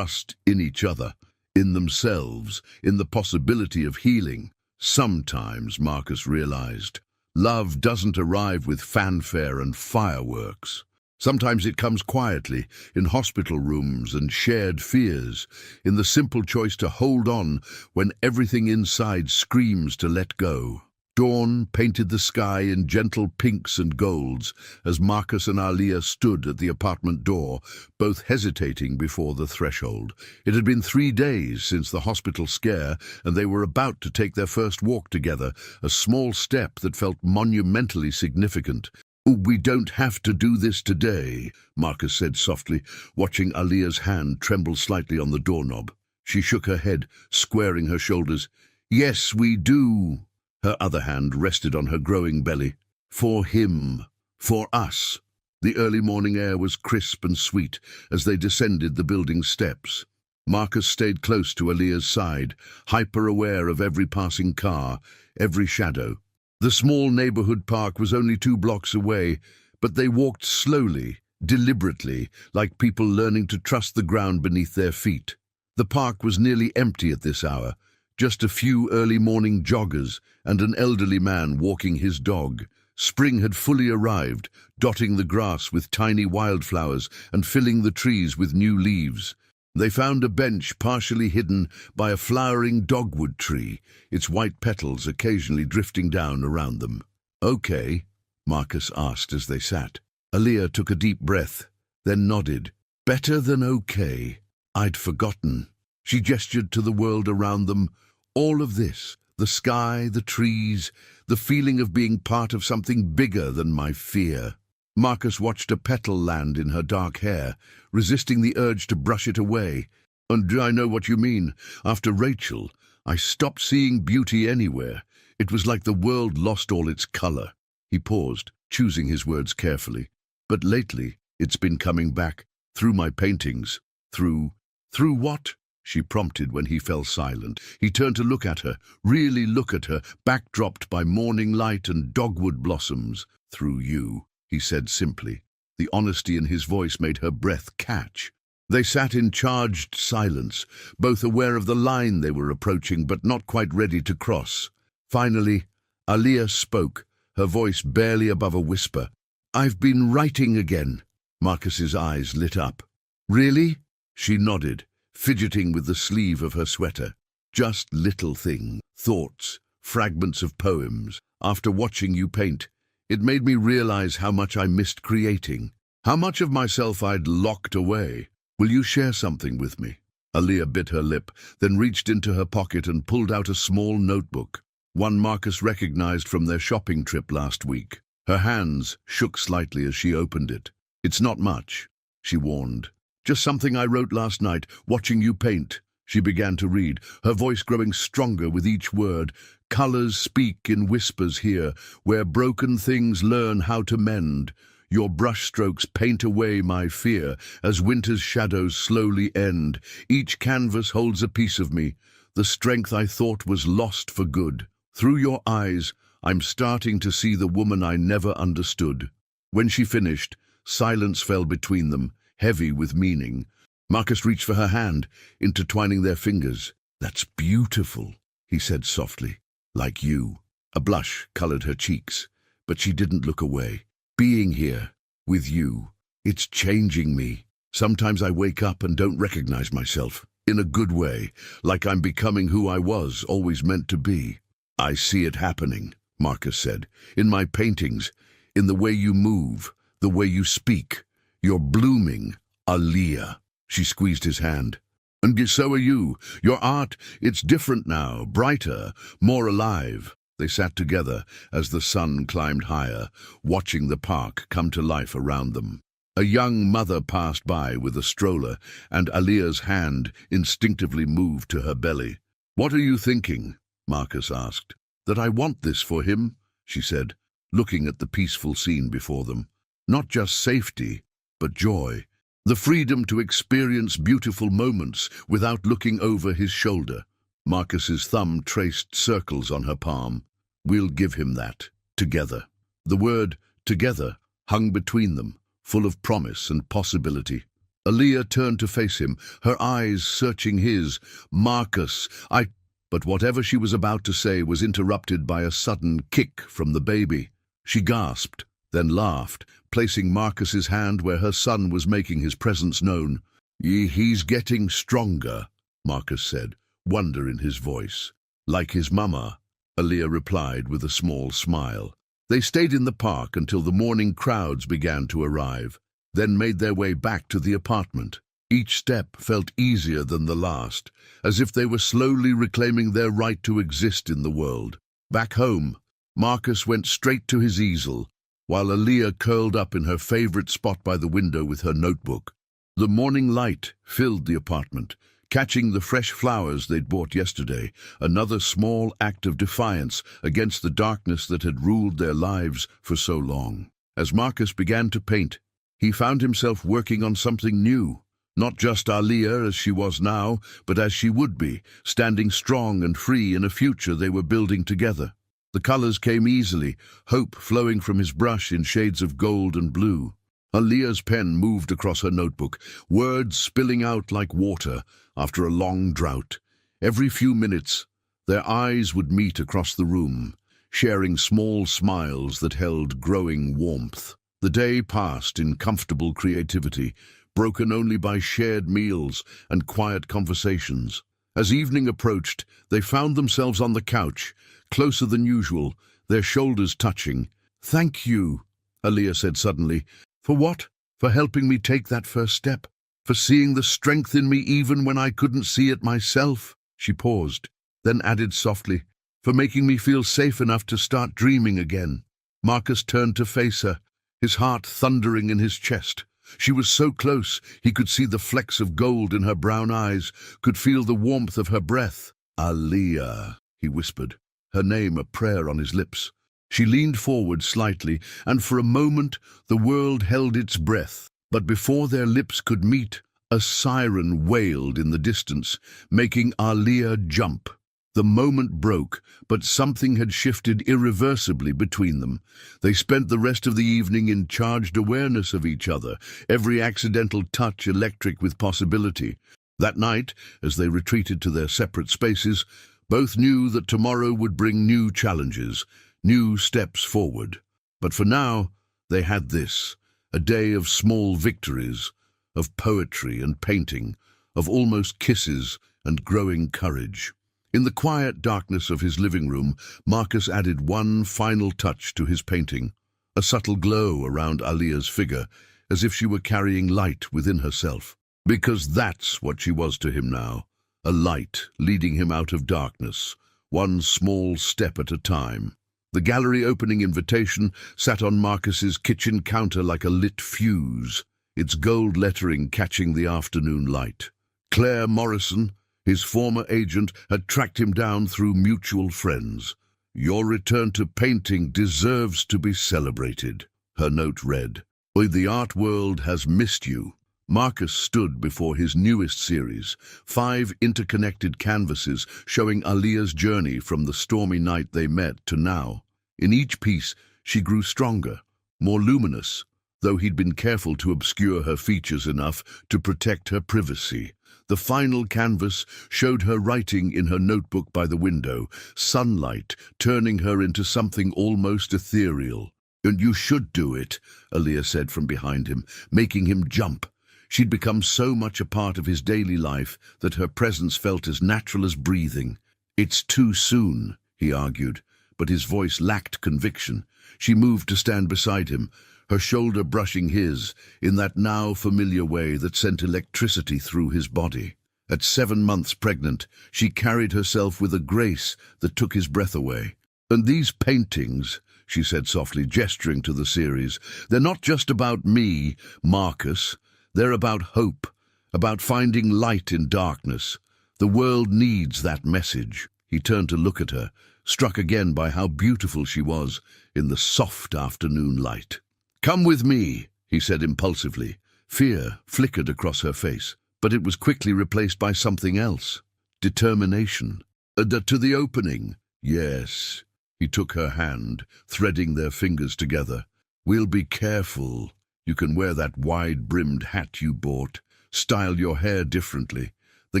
in each other, in themselves, in the possibility of healing. Sometimes, Marcus realized, love doesn't arrive with fanfare and fireworks. Sometimes it comes quietly, in hospital rooms and shared fears, in the simple choice to hold on when everything inside screams to let go. Dawn painted the sky in gentle pinks and golds as Marcus and Alia stood at the apartment door, both hesitating before the threshold. It had been 3 days since the hospital scare, and they were about to take their first walk together, a small step that felt monumentally significant. "We don't have to do this today," Marcus said softly, watching Alia's hand tremble slightly on the doorknob. She shook her head, squaring her shoulders. "Yes, we do." Her other hand rested on her growing belly. "For him. For us." The early morning air was crisp and sweet as they descended the building steps. Marcus stayed close to Alia's side, hyper-aware of every passing car, every shadow. The small neighborhood park was only 2 blocks away, but they walked slowly, deliberately, like people learning to trust the ground beneath their feet. The park was nearly empty at this hour, just a few early morning joggers and an elderly man walking his dog. Spring had fully arrived, dotting the grass with tiny wildflowers and filling the trees with new leaves. They found a bench partially hidden by a flowering dogwood tree, its white petals occasionally drifting down around them. "Okay?" Marcus asked as they sat. Alia took a deep breath, then nodded. "Better than okay. I'd forgotten." She gestured to the world around them. All of this, the sky, the trees, the feeling of being part of something bigger than my fear. Marcus watched a petal land in her dark hair, resisting the urge to brush it away. "And I know what you mean. After Rachel, I stopped seeing beauty anywhere. It was like the world lost all its color." He paused, choosing his words carefully. "But lately, it's been coming back, through my paintings. Through what?" she prompted when he fell silent. He turned to look at her, really look at her, backdropped by morning light and dogwood blossoms. "Through you," he said simply. The honesty in his voice made her breath catch. They sat in charged silence, both aware of the line they were approaching but not quite ready to cross. Finally, Alia spoke, her voice barely above a whisper. "I've been writing again." Marcus's eyes lit up. "Really?" She nodded, fidgeting with the sleeve of her sweater. "Just little things, thoughts, fragments of poems. After watching you paint, it made me realize how much I missed creating, how much of myself I'd locked away. Will you share something with me?" Alia bit her lip, then reached into her pocket and pulled out a small notebook, one Marcus recognized from their shopping trip last week. Her hands shook slightly as she opened it. "It's not much," she warned. Just something I wrote last night, watching you paint." She began to read, her voice growing stronger with each word. "Colors speak in whispers here, where broken things learn how to mend. Your brushstrokes paint away my fear as winter's shadows slowly end. Each canvas holds a piece of me, the strength I thought was lost for good. Through your eyes, I'm starting to see the woman I never understood." When she finished, silence fell between them, heavy with meaning. Marcus reached for her hand, intertwining their fingers. "That's beautiful," he said softly. "Like you." A blush colored her cheeks, but she didn't look away. "Being here, with you, it's changing me. Sometimes I wake up and don't recognize myself. In a good way, like I'm becoming who I was, always meant to be." "I see it happening," Marcus said. "In my paintings, in the way you move, the way you speak. You're blooming, Aaliyah." She squeezed his hand. "And so are you. Your art, it's different now, brighter, more alive." They sat together as the sun climbed higher, watching the park come to life around them. A young mother passed by with a stroller, and Aaliyah's hand instinctively moved to her belly. "What are you thinking?" Marcus asked. "That I want this for him," she said, looking at the peaceful scene before them. "Not just safety, but joy. The freedom to experience beautiful moments without looking over his shoulder." Marcus's thumb traced circles on her palm. "We'll give him that, together." The word "together" hung between them, full of promise and possibility. Aaliyah turned to face him, her eyes searching his. "Marcus, I—" But whatever she was about to say was interrupted by a sudden kick from the baby. She gasped, then laughed, placing Marcus's hand where her son was making his presence known. He's getting stronger," Marcus said, wonder in his voice. "Like his mama," Aaliyah replied with a small smile. They stayed in the park until the morning crowds began to arrive, then made their way back to the apartment. Each step felt easier than the last, as if they were slowly reclaiming their right to exist in the world. Back home, Marcus went straight to his easel, while Aaliyah curled up in her favorite spot by the window with her notebook. The morning light filled the apartment, catching the fresh flowers they'd bought yesterday, another small act of defiance against the darkness that had ruled their lives for so long. As Marcus began to paint, he found himself working on something new. Not just Aaliyah as she was now, but as she would be, standing strong and free in a future they were building together. The colors came easily, hope flowing from his brush in shades of gold and blue. Aaliyah's pen moved across her notebook, words spilling out like water after a long drought. Every few minutes, their eyes would meet across the room, sharing small smiles that held growing warmth. The day passed in comfortable creativity, broken only by shared meals and quiet conversations. As evening approached, they found themselves on the couch, closer than usual, their shoulders touching. "Thank you," Aaliyah said suddenly. "For what? For helping me take that first step? For seeing the strength in me even when I couldn't see it myself?" She paused, then added softly, "For making me feel safe enough to start dreaming again." Marcus turned to face her, his heart thundering in his chest. She was so close, he could see the flecks of gold in her brown eyes, could feel the warmth of her breath. "Aaliyah," he whispered, her name a prayer on his lips. She leaned forward slightly, and for a moment the world held its breath. But before their lips could meet, a siren wailed in the distance, making Aaliyah jump. The moment broke, but something had shifted irreversibly between them. They spent the rest of the evening in charged awareness of each other, every accidental touch electric with possibility. That night, as they retreated to their separate spaces, both knew that tomorrow would bring new challenges, new steps forward. But for now, they had this, a day of small victories, of poetry and painting, of almost kisses and growing courage. In the quiet darkness of his living room, Marcus added one final touch to his painting, a subtle glow around Aaliyah's figure, as if she were carrying light within herself. Because that's what she was to him now, a light leading him out of darkness, one small step at a time. The gallery opening invitation sat on Marcus's kitchen counter like a lit fuse. its gold lettering catching the afternoon light. Claire Morrison, his former agent, had tracked him down through mutual friends. "Your return to painting deserves to be celebrated," her note read. "The art world has missed you." Marcus stood before his newest series, 5 interconnected canvases showing Aaliyah's journey from the stormy night they met to now. In each piece, she grew stronger, more luminous, though he'd been careful to obscure her features enough to protect her privacy. The final canvas showed her writing in her notebook by the window, sunlight turning her into something almost ethereal. "And you should do it," Aaliyah said from behind him, making him jump. She'd become so much a part of his daily life that her presence felt as natural as breathing. "It's too soon," he argued, but his voice lacked conviction. She moved to stand beside him, her shoulder brushing his, in that now familiar way that sent electricity through his body. At 7 months pregnant, she carried herself with a grace that took his breath away. "And these paintings," she said softly, gesturing to the series, "they're not just about me, Marcus. They're about hope, about finding light in darkness. The world needs that message." He turned to look at her, struck again by how beautiful she was in the soft afternoon light. "Come with me," he said impulsively. Fear flickered across her face, but it was quickly replaced by something else. Determination. "To the opening." "Yes." He took her hand, threading their fingers together. "We'll be careful. You can wear that wide-brimmed hat you bought, style your hair differently. The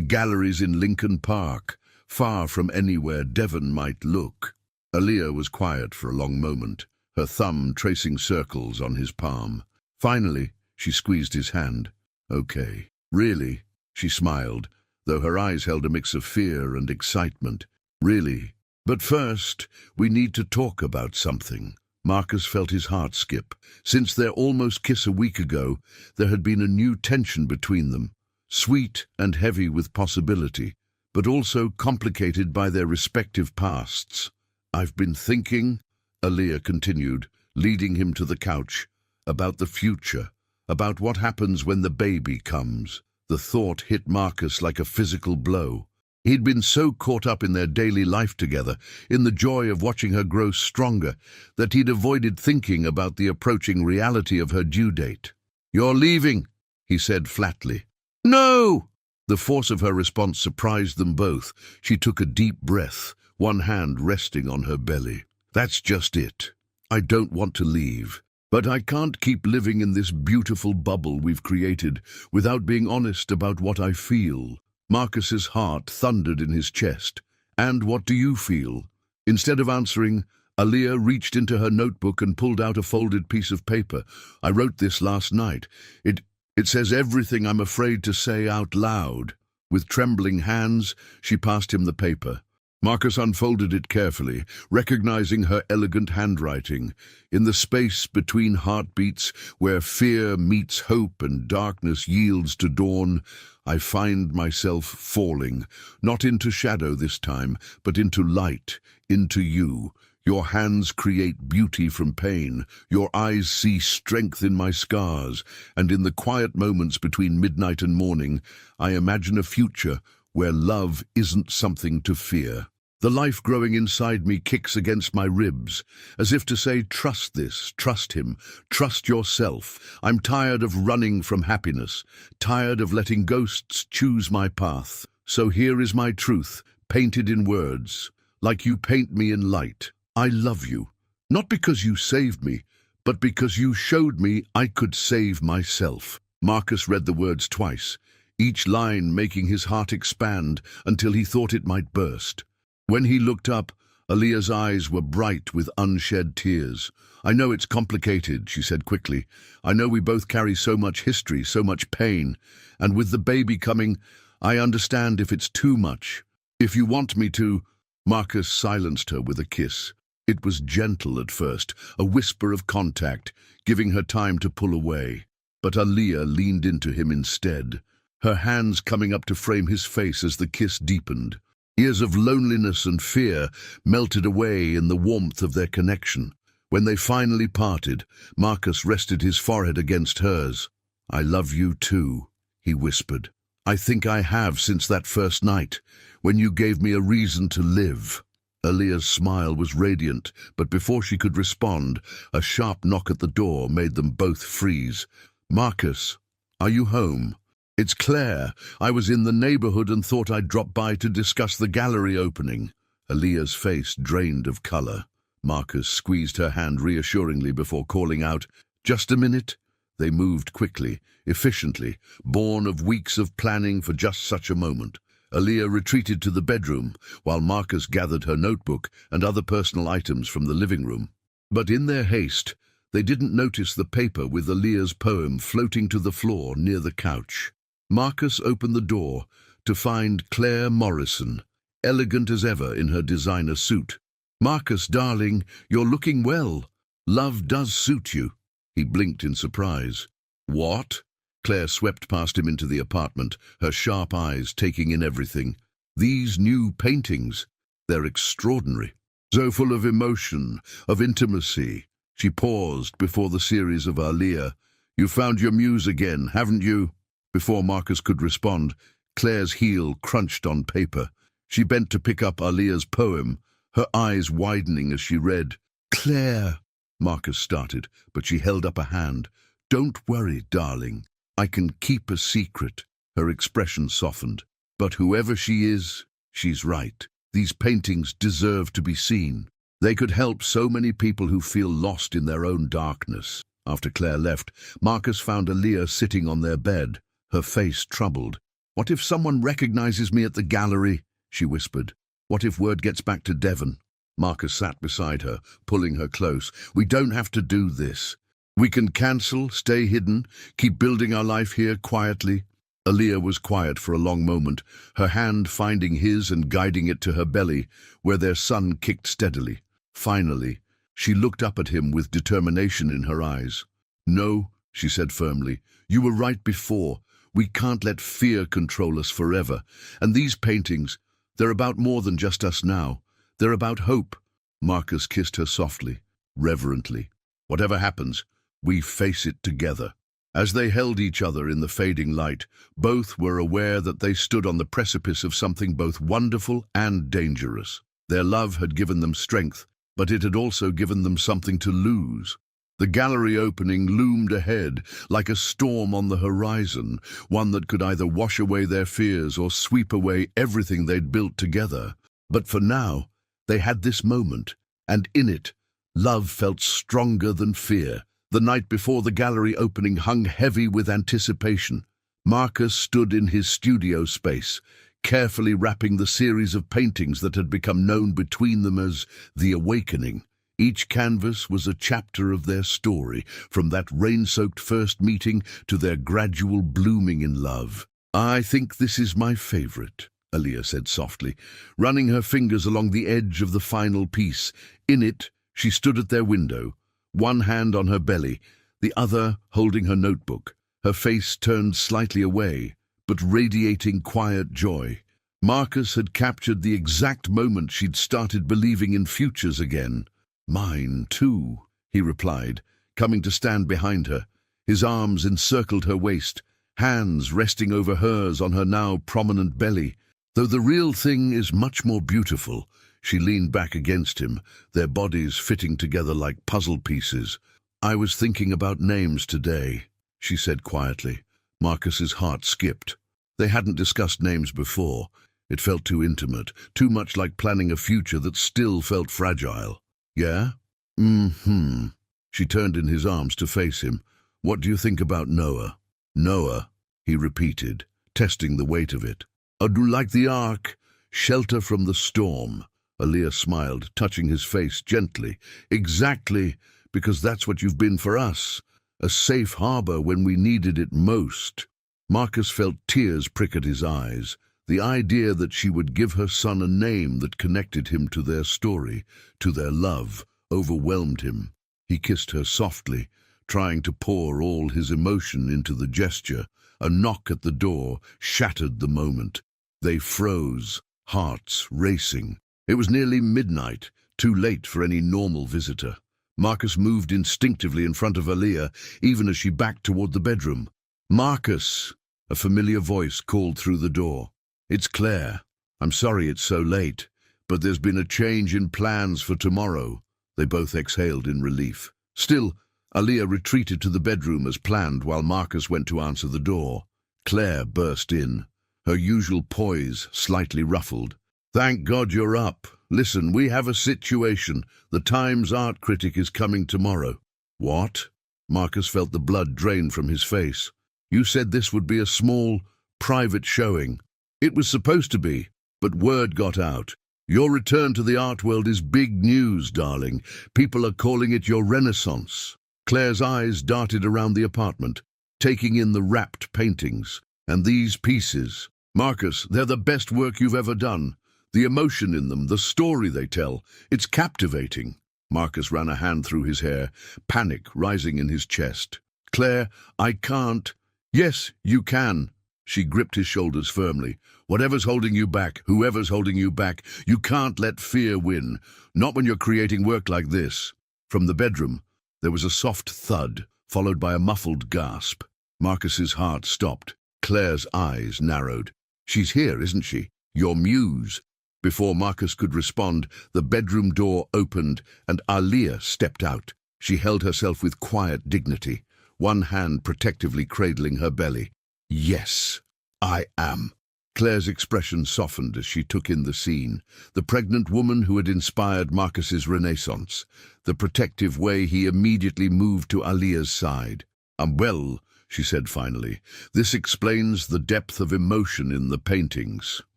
gallery's in Lincoln Park, far from anywhere Devon might look." Aaliyah was quiet for a long moment, her thumb tracing circles on his palm. Finally, she squeezed his hand. "Okay." "Really?" She smiled, though her eyes held a mix of fear and excitement. "Really. But first, we need to talk about something." Marcus felt his heart skip. Since their almost kiss a week ago, there had been a new tension between them, sweet and heavy with possibility, but also complicated by their respective pasts. "I've been thinking," Aaliyah continued, leading him to the couch, "about the future, about what happens when the baby comes." The thought hit Marcus like a physical blow. He'd been so caught up in their daily life together, in the joy of watching her grow stronger, that he'd avoided thinking about the approaching reality of her due date. "You're leaving," he said flatly. "No!" The force of her response surprised them both. She took a deep breath, one hand resting on her belly. "That's just it. I don't want to leave. But I can't keep living in this beautiful bubble we've created without being honest about what I feel." Marcus's heart thundered in his chest. "And what do you feel?" Instead of answering, Aaliyah reached into her notebook and pulled out a folded piece of paper. "I wrote this last night. It says everything I'm afraid to say out loud." With trembling hands, she passed him the paper. Marcus unfolded it carefully, recognizing her elegant handwriting. "In the space between heartbeats, where fear meets hope and darkness yields to dawn, I find myself falling, not into shadow this time, but into light, into you. Your hands create beauty from pain, your eyes see strength in my scars, and in the quiet moments between midnight and morning, I imagine a future where love isn't something to fear. The life growing inside me kicks against my ribs, as if to say, trust this, trust him, trust yourself. I'm tired of running from happiness, tired of letting ghosts choose my path. So here is my truth, painted in words, like you paint me in light. I love you, not because you saved me, but because you showed me I could save myself." Marcus read the words twice, each line making his heart expand until he thought it might burst. When he looked up, Aaliyah's eyes were bright with unshed tears. "I know it's complicated," she said quickly. "I know we both carry so much history, so much pain. And with the baby coming, I understand if it's too much. If you want me to—" Marcus silenced her with a kiss. It was gentle at first, a whisper of contact, giving her time to pull away. But Aaliyah leaned into him instead, her hands coming up to frame his face as the kiss deepened. Years of loneliness and fear melted away in the warmth of their connection. When they finally parted, Marcus rested his forehead against hers. I love you too, he whispered. I think I have since that first night, when you gave me a reason to live. Aaliyah's smile was radiant, but before she could respond, a sharp knock at the door made them both freeze. Marcus, are you home? It's Claire. I was in the neighborhood and thought I'd drop by to discuss the gallery opening. Aaliyah's face drained of color. Marcus squeezed her hand reassuringly before calling out, "Just a minute." They moved quickly, efficiently, born of weeks of planning for just such a moment. Aaliyah retreated to the bedroom, while Marcus gathered her notebook and other personal items from the living room. But in their haste, they didn't notice the paper with Aaliyah's poem floating to the floor near the couch. Marcus opened the door to find Claire Morrison, elegant as ever in her designer suit. "Marcus, darling, you're looking well. Love does suit you." He blinked in surprise. "What?" Claire swept past him into the apartment, her sharp eyes taking in everything. "These new paintings, they're extraordinary. So full of emotion, of intimacy." She paused before the series of Aaliyah. "You found your muse again, haven't you?" Before Marcus could respond, Claire's heel crunched on paper. She bent to pick up Aaliyah's poem, her eyes widening as she read. "Claire," Marcus started, but she held up a hand. "Don't worry, darling. I can keep a secret." Her expression softened. "But whoever she is, she's right. These paintings deserve to be seen. They could help so many people who feel lost in their own darkness." After Claire left, Marcus found Aaliyah sitting on their bed, her face troubled. "What if someone recognizes me at the gallery?" she whispered. "What if word gets back to Devon?" Marcus sat beside her, pulling her close. "We don't have to do this. We can cancel, stay hidden, keep building our life here quietly." Aaliyah was quiet for a long moment, her hand finding his and guiding it to her belly, where their son kicked steadily. Finally, she looked up at him with determination in her eyes. "No," she said firmly, "you were right before. We can't let fear control us forever. And these paintings, they're about more than just us now. They're about hope." Marcus kissed her softly, reverently. "Whatever happens, we face it together." As they held each other in the fading light, both were aware that they stood on the precipice of something both wonderful and dangerous. Their love had given them strength, but it had also given them something to lose. The gallery opening loomed ahead, like a storm on the horizon, one that could either wash away their fears or sweep away everything they'd built together. But for now, they had this moment, and in it, love felt stronger than fear. The night before the gallery opening hung heavy with anticipation. Marcus stood in his studio space, carefully wrapping the series of paintings that had become known between them as The Awakening. Each canvas was a chapter of their story, from that rain-soaked first meeting to their gradual blooming in love. "I think this is my favorite," Aaliyah said softly, running her fingers along the edge of the final piece. In it, she stood at their window, one hand on her belly, the other holding her notebook, her face turned slightly away, but radiating quiet joy. Marcus had captured the exact moment she'd started believing in futures again. "Mine, too," he replied, coming to stand behind her. His arms encircled her waist, hands resting over hers on her now prominent belly. "Though the real thing is much more beautiful." She leaned back against him, their bodies fitting together like puzzle pieces. "I was thinking about names today," she said quietly. Marcus's heart skipped. They hadn't discussed names before. It felt too intimate, too much like planning a future that still felt fragile. "Yeah? Mm-hmm." She turned in his arms to face him. "What do you think about Noah?" "Noah," he repeated, testing the weight of it. "Oh, do like the ark? Shelter from the storm." Aaliyah smiled, touching his face gently. "Exactly, because that's what you've been for us. A safe harbor when we needed it most." Marcus felt tears prick at his eyes. The idea that she would give her son a name that connected him to their story, to their love, overwhelmed him. He kissed her softly, trying to pour all his emotion into the gesture. A knock at the door shattered the moment. They froze, hearts racing. It was nearly midnight, too late for any normal visitor. Marcus moved instinctively in front of Aaliyah, even as she backed toward the bedroom. Marcus, a familiar voice called through the door. It's Claire. I'm sorry it's so late, but there's been a change in plans for tomorrow. They both exhaled in relief. Still, Aaliyah retreated to the bedroom as planned while Marcus went to answer the door. Claire burst in, her usual poise slightly ruffled. Thank God you're up. Listen, we have a situation. The Times art critic is coming tomorrow. What? Marcus felt the blood drain from his face. You said this would be a small, private showing. It was supposed to be, but word got out. Your return to the art world is big news, darling. People are calling it your renaissance. Claire's eyes darted around the apartment, taking in the wrapped paintings. And these pieces. Marcus, they're the best work you've ever done. The emotion in them, the story they tell, it's captivating. Marcus ran a hand through his hair, panic rising in his chest. Claire, I can't. Yes, you can. She gripped his shoulders firmly. Whatever's holding you back, whoever's holding you back, you can't let fear win. Not when you're creating work like this. From the bedroom, there was a soft thud, followed by a muffled gasp. Marcus's heart stopped. Claire's eyes narrowed. She's here, isn't she? Your muse. Before Marcus could respond, the bedroom door opened and Aaliyah stepped out. She held herself with quiet dignity, one hand protectively cradling her belly. Yes, I am. Claire's expression softened as she took in the scene. The pregnant woman who had inspired Marcus's renaissance. The protective way he immediately moved to Aaliyah's side. Well, she said finally, this explains the depth of emotion in the paintings.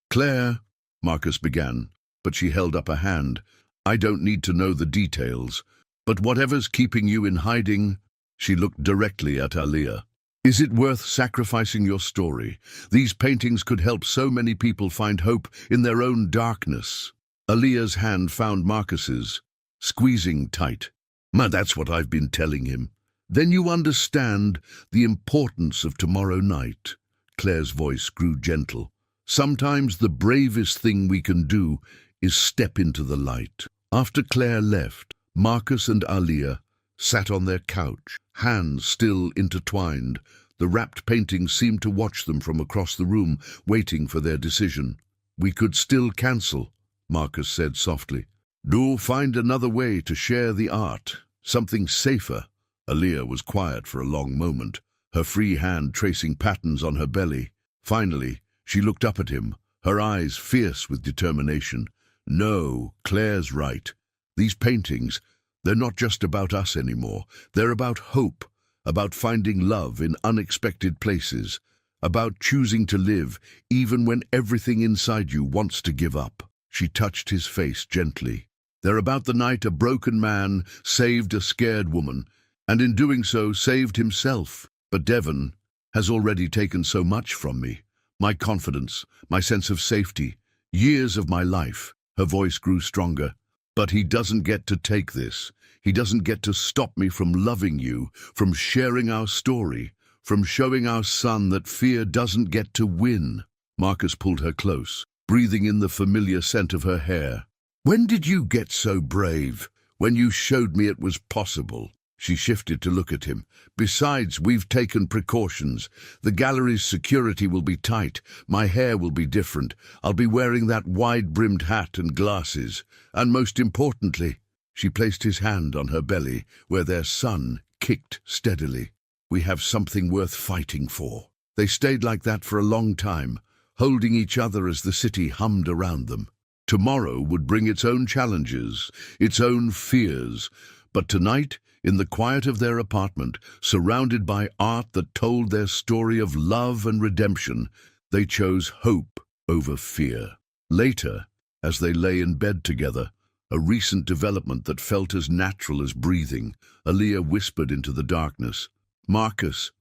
Claire, Marcus began, but she held up a hand. I don't need to know the details, but whatever's keeping you in hiding, she looked directly at Aaliyah. Is it worth sacrificing your story? These paintings could help so many people find hope in their own darkness. Aaliyah's hand found Marcus's, squeezing tight. That's what I've been telling him. Then you understand the importance of tomorrow night. Claire's voice grew gentle. Sometimes the bravest thing we can do is step into the light. After Claire left, Marcus and Aaliyah sat on their couch, hands still intertwined. The wrapped paintings seemed to watch them from across the room, waiting for their decision. We could still cancel, Marcus said softly. Do find another way to share the art, something safer. Aaliyah was quiet for a long moment, her free hand tracing patterns on her belly. Finally, she looked up at him, her eyes fierce with determination. No, Claire's right. These paintings, they're not just about us anymore. They're about hope, about finding love in unexpected places, about choosing to live even when everything inside you wants to give up. She touched his face gently. They're about the night a broken man saved a scared woman, and in doing so saved himself. But Devon has already taken so much from me. My confidence, my sense of safety, years of my life. Her voice grew stronger. But he doesn't get to take this. He doesn't get to stop me from loving you, from sharing our story, from showing our son that fear doesn't get to win. Marcus pulled her close, breathing in the familiar scent of her hair. When did you get so brave? When you showed me it was possible. She shifted to look at him. Besides, we've taken precautions. The gallery's security will be tight. My hair will be different. I'll be wearing that wide-brimmed hat and glasses. And most importantly, she placed his hand on her belly, where their son kicked steadily. We have something worth fighting for. They stayed like that for a long time, holding each other as the city hummed around them. Tomorrow would bring its own challenges, its own fears. But tonight, in the quiet of their apartment, surrounded by art that told their story of love and redemption, they chose hope over fear. Later, as they lay in bed together, a recent development that felt as natural as breathing, Aaliyah whispered into the darkness, Marcus,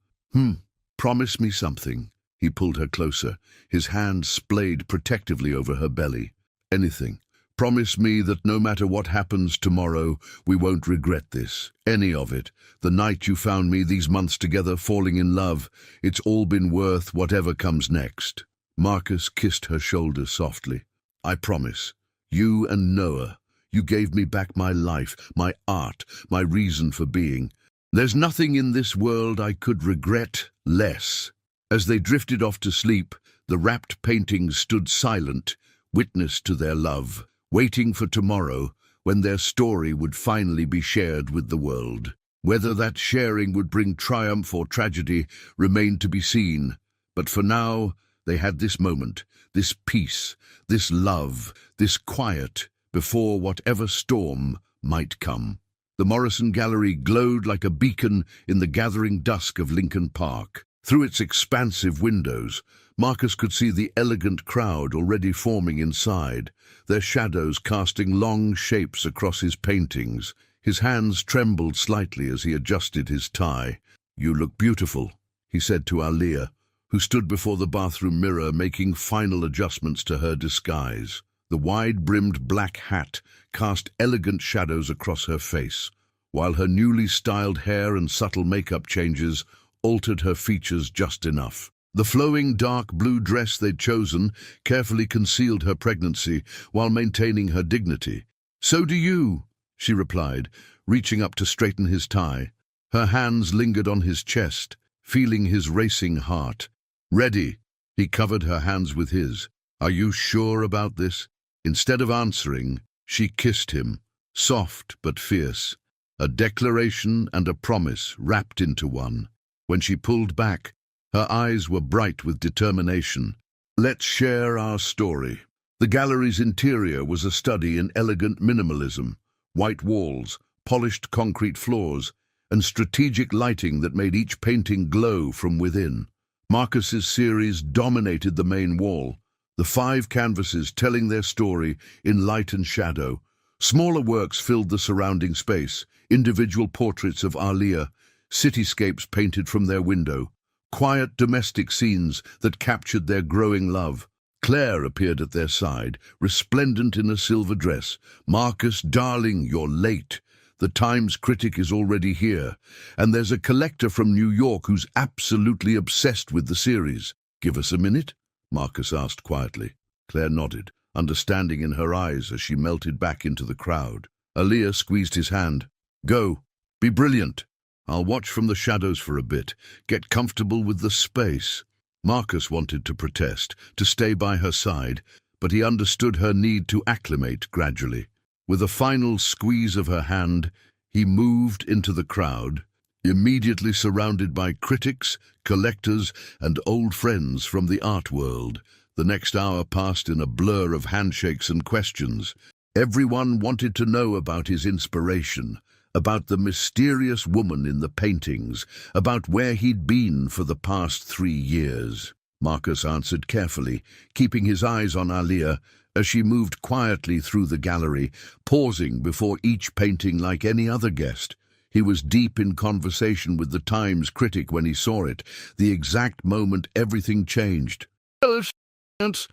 promise me something. He pulled her closer, his hand splayed protectively over her belly. Anything. Promise me that no matter what happens tomorrow, we won't regret this, any of it. The night you found me, these months together, falling in love, it's all been worth whatever comes next. Marcus kissed her shoulder softly. I promise. You and Noah, you gave me back my life, my art, my reason for being. There's nothing in this world I could regret less. As they drifted off to sleep, the wrapped paintings stood silent, witness to their love, waiting for tomorrow when their story would finally be shared with the world. Whether that sharing would bring triumph or tragedy remained to be seen, but for now they had this moment, this peace, this love, this quiet, before whatever storm might come. The Morrison Gallery glowed like a beacon in the gathering dusk of Lincoln Park. Through its expansive windows, Marcus could see the elegant crowd already forming inside, their shadows casting long shapes across his paintings. His hands trembled slightly as he adjusted his tie. "You look beautiful," he said to Alia, who stood before the bathroom mirror making final adjustments to her disguise. The wide-brimmed black hat cast elegant shadows across her face, while her newly styled hair and subtle makeup changes altered her features just enough. The flowing dark blue dress they'd chosen carefully concealed her pregnancy while maintaining her dignity. "So do you," she replied, reaching up to straighten his tie. Her hands lingered on his chest, feeling his racing heart. "Ready." He covered her hands with his. "Are you sure about this?" Instead of answering, she kissed him, soft but fierce, a declaration and a promise wrapped into one. When she pulled back, her eyes were bright with determination. "Let's share our story." The gallery's interior was a study in elegant minimalism, white walls, polished concrete floors, and strategic lighting that made each painting glow from within. Marcus's series dominated the main wall, the 5 canvases telling their story in light and shadow. Smaller works filled the surrounding space, individual portraits of Alia, cityscapes painted from their window, quiet domestic scenes that captured their growing love. Claire appeared at their side, resplendent in a silver dress. "Marcus, darling, you're late. The Times critic is already here, and there's a collector from New York who's absolutely obsessed with the series." "Give us a minute?" Marcus asked quietly. Claire nodded, understanding in her eyes as she melted back into the crowd. Alia squeezed his hand. "Go. Be brilliant. I'll watch from the shadows for a bit. Get comfortable with the space." Marcus wanted to protest, to stay by her side, but he understood her need to acclimate gradually. With a final squeeze of her hand, he moved into the crowd, immediately surrounded by critics, collectors, and old friends from the art world. The next hour passed in a blur of handshakes and questions. Everyone wanted to know about his inspiration, about the mysterious woman in the paintings, about where he'd been for the past 3 years. Marcus answered carefully, keeping his eyes on Alia as she moved quietly through the gallery, pausing before each painting like any other guest. He was deep in conversation with the Times critic when he saw it, the exact moment everything changed.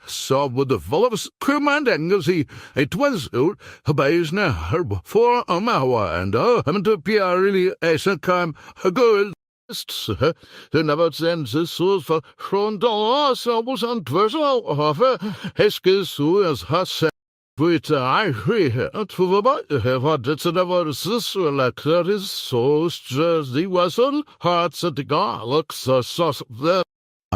Så would the volves commanding as it was out about now before a hour and I'm to be really a come a girl. The never sends his souls for front door, so was on personal offer. Heskes so as has but I agree to about what it's never sister like that is so stressed the wasn't hearts at the garlic so the.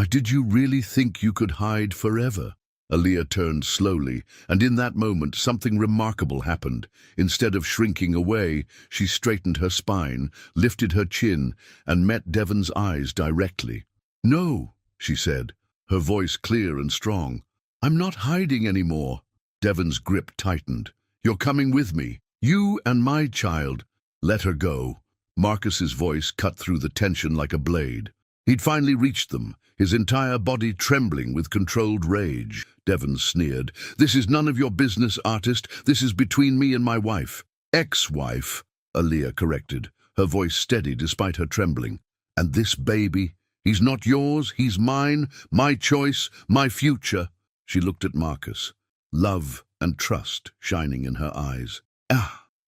Did you really think you could hide forever?" Alia turned slowly, and in that moment something remarkable happened. Instead of shrinking away, she straightened her spine, lifted her chin, and met Devon's eyes directly. "No," she said, her voice clear and strong. "I'm not hiding anymore." Devon's grip tightened. "You're coming with me. You and my child." "Let her go." Marcus's voice cut through the tension like a blade. He'd finally reached them, his entire body trembling with controlled rage. Devon sneered. "This is none of your business, artist. This is between me and my wife." "Ex-wife," Alia corrected, her voice steady despite her trembling. "And this baby, he's not yours, he's mine, my choice, my future." She looked at Marcus, love and trust shining in her eyes.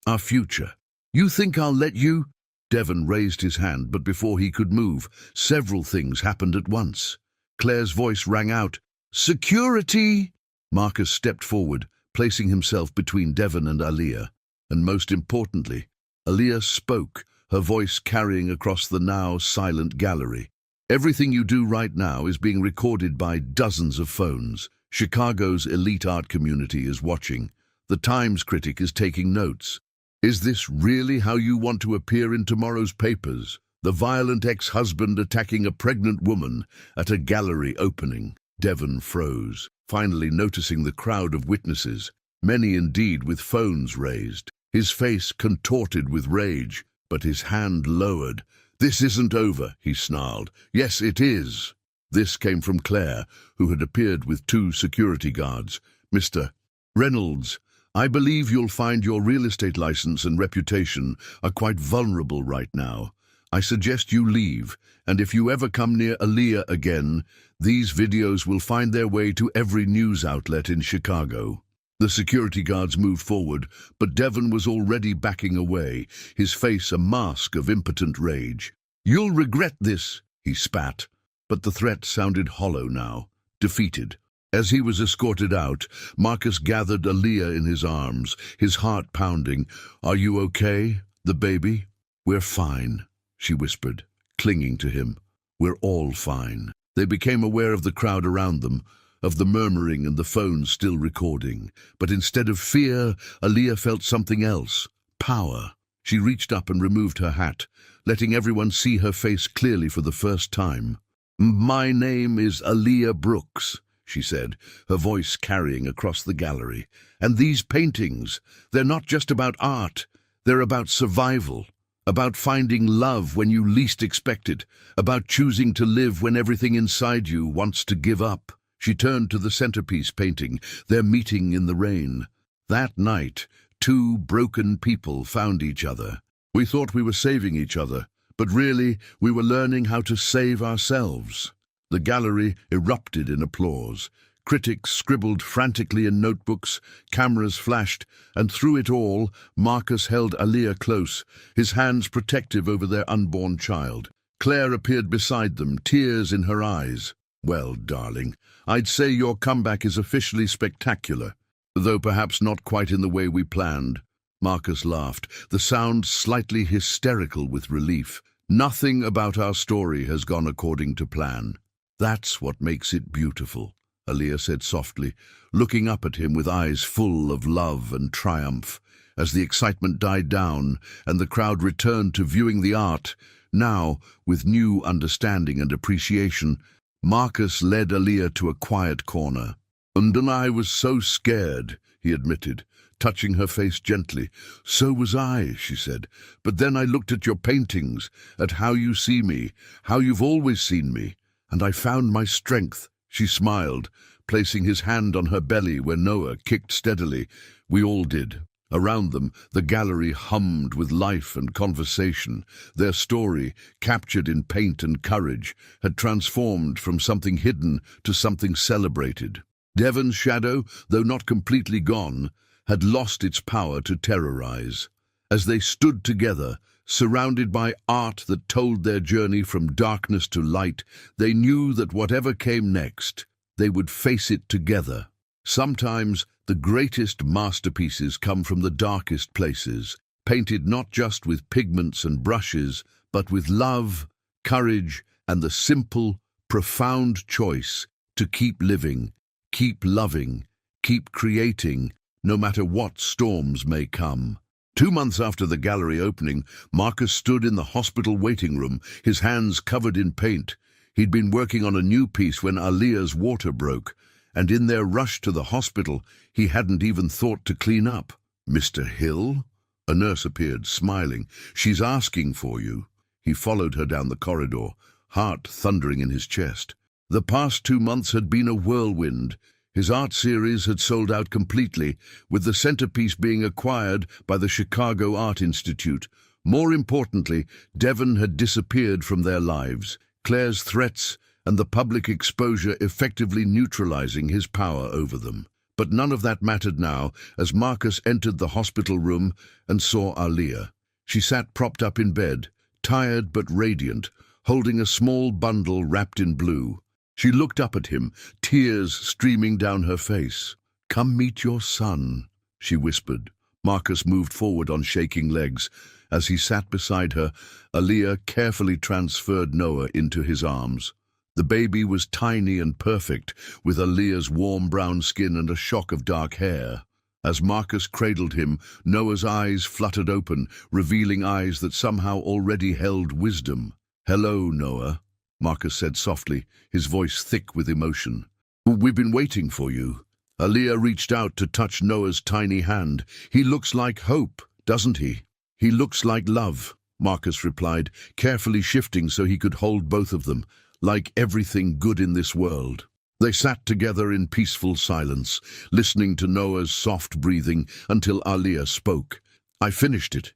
Our future. You think I'll let you?" Devon raised his hand, but before he could move, several things happened at once. Claire's voice rang out, "Security!" Marcus stepped forward, placing himself between Devon and Alia. And most importantly, Alia spoke, her voice carrying across the now silent gallery. Everything you do right now is being recorded by dozens of phones. Chicago's elite art community is watching. The Times critic is taking notes. Is this really how you want to appear in tomorrow's papers? The violent ex-husband attacking a pregnant woman at a gallery opening. Devon froze, finally noticing the crowd of witnesses, many indeed with phones raised. His face contorted with rage, but his hand lowered. "This isn't over," he snarled. "Yes, it is." This came from Claire, who had appeared with 2 security guards. "Mr. Reynolds, I believe you'll find your real estate license and reputation are quite vulnerable right now. I suggest you leave, and if you ever come near Aaliyah again, these videos will find their way to every news outlet in Chicago." The security guards moved forward, but Devon was already backing away, his face a mask of impotent rage. "You'll regret this," he spat, but the threat sounded hollow now, defeated. As he was escorted out, Marcus gathered Aaliyah in his arms, his heart pounding. "Are you okay, the baby?" "We're fine," she whispered, clinging to him. "We're all fine." They became aware of the crowd around them, of the murmuring and the phones still recording. But instead of fear, Aaliyah felt something else, power. She reached up and removed her hat, letting everyone see her face clearly for the first time. "My name is Aaliyah Brooks," she said, her voice carrying across the gallery. "And these paintings, they're not just about art, they're about survival, about finding love when you least expect it, about choosing to live when everything inside you wants to give up." She turned to the centerpiece painting, their meeting in the rain. That night, 2 broken people found each other. We thought we were saving each other, but really we were learning how to save ourselves. The gallery erupted in applause. Critics scribbled frantically in notebooks, cameras flashed, and through it all, Marcus held Aaliyah close, his hands protective over their unborn child. Claire appeared beside them, tears in her eyes. "Well, darling, I'd say your comeback is officially spectacular, though perhaps not quite in the way we planned." Marcus laughed, the sound slightly hysterical with relief. "Nothing about our story has gone according to plan. That's what makes it beautiful," Aaliyah said softly, looking up at him with eyes full of love and triumph. As the excitement died down and the crowd returned to viewing the art, now with new understanding and appreciation, Marcus led Aaliyah to a quiet corner. "And I was so scared," he admitted, touching her face gently. "So was I," she said. "But then I looked at your paintings, at how you see me, how you've always seen me, and I found my strength." She smiled, placing his hand on her belly where Noah kicked steadily. We all did. Around them, the gallery hummed with life and conversation. Their story, captured in paint and courage, had transformed from something hidden to something celebrated. Devon's shadow, though not completely gone, had lost its power to terrorize. As they stood together, surrounded by art that told their journey from darkness to light, they knew that whatever came next, they would face it together. Sometimes the greatest masterpieces come from the darkest places, painted not just with pigments and brushes, but with love, courage, and the simple, profound choice to keep living, keep loving, keep creating, no matter what storms may come. 2 months after the gallery opening, Marcus stood in the hospital waiting room, his hands covered in paint. He'd been working on a new piece when Aaliyah's water broke, and in their rush to the hospital, he hadn't even thought to clean up. "Mr. Hill?" A nurse appeared, smiling. "She's asking for you." He followed her down the corridor, heart thundering in his chest. The past 2 months had been a whirlwind. His art series had sold out completely, with the centerpiece being acquired by the Chicago Art Institute. More importantly, Devon had disappeared from their lives, Claire's threats and the public exposure effectively neutralizing his power over them. But none of that mattered now as Marcus entered the hospital room and saw Aaliyah. She sat propped up in bed, tired but radiant, holding a small bundle wrapped in blue. She looked up at him, tears streaming down her face. "Come meet your son," she whispered. Marcus moved forward on shaking legs. As he sat beside her, Aaliyah carefully transferred Noah into his arms. The baby was tiny and perfect, with Aaliyah's warm brown skin and a shock of dark hair. As Marcus cradled him, Noah's eyes fluttered open, revealing eyes that somehow already held wisdom. "Hello, Noah," Marcus said softly, his voice thick with emotion. "We've been waiting for you." Aaliyah reached out to touch Noah's tiny hand. "He looks like hope, doesn't he?" "He looks like love," Marcus replied, carefully shifting so he could hold both of them, "like everything good in this world." They sat together in peaceful silence, listening to Noah's soft breathing until Aaliyah spoke. "I finished it,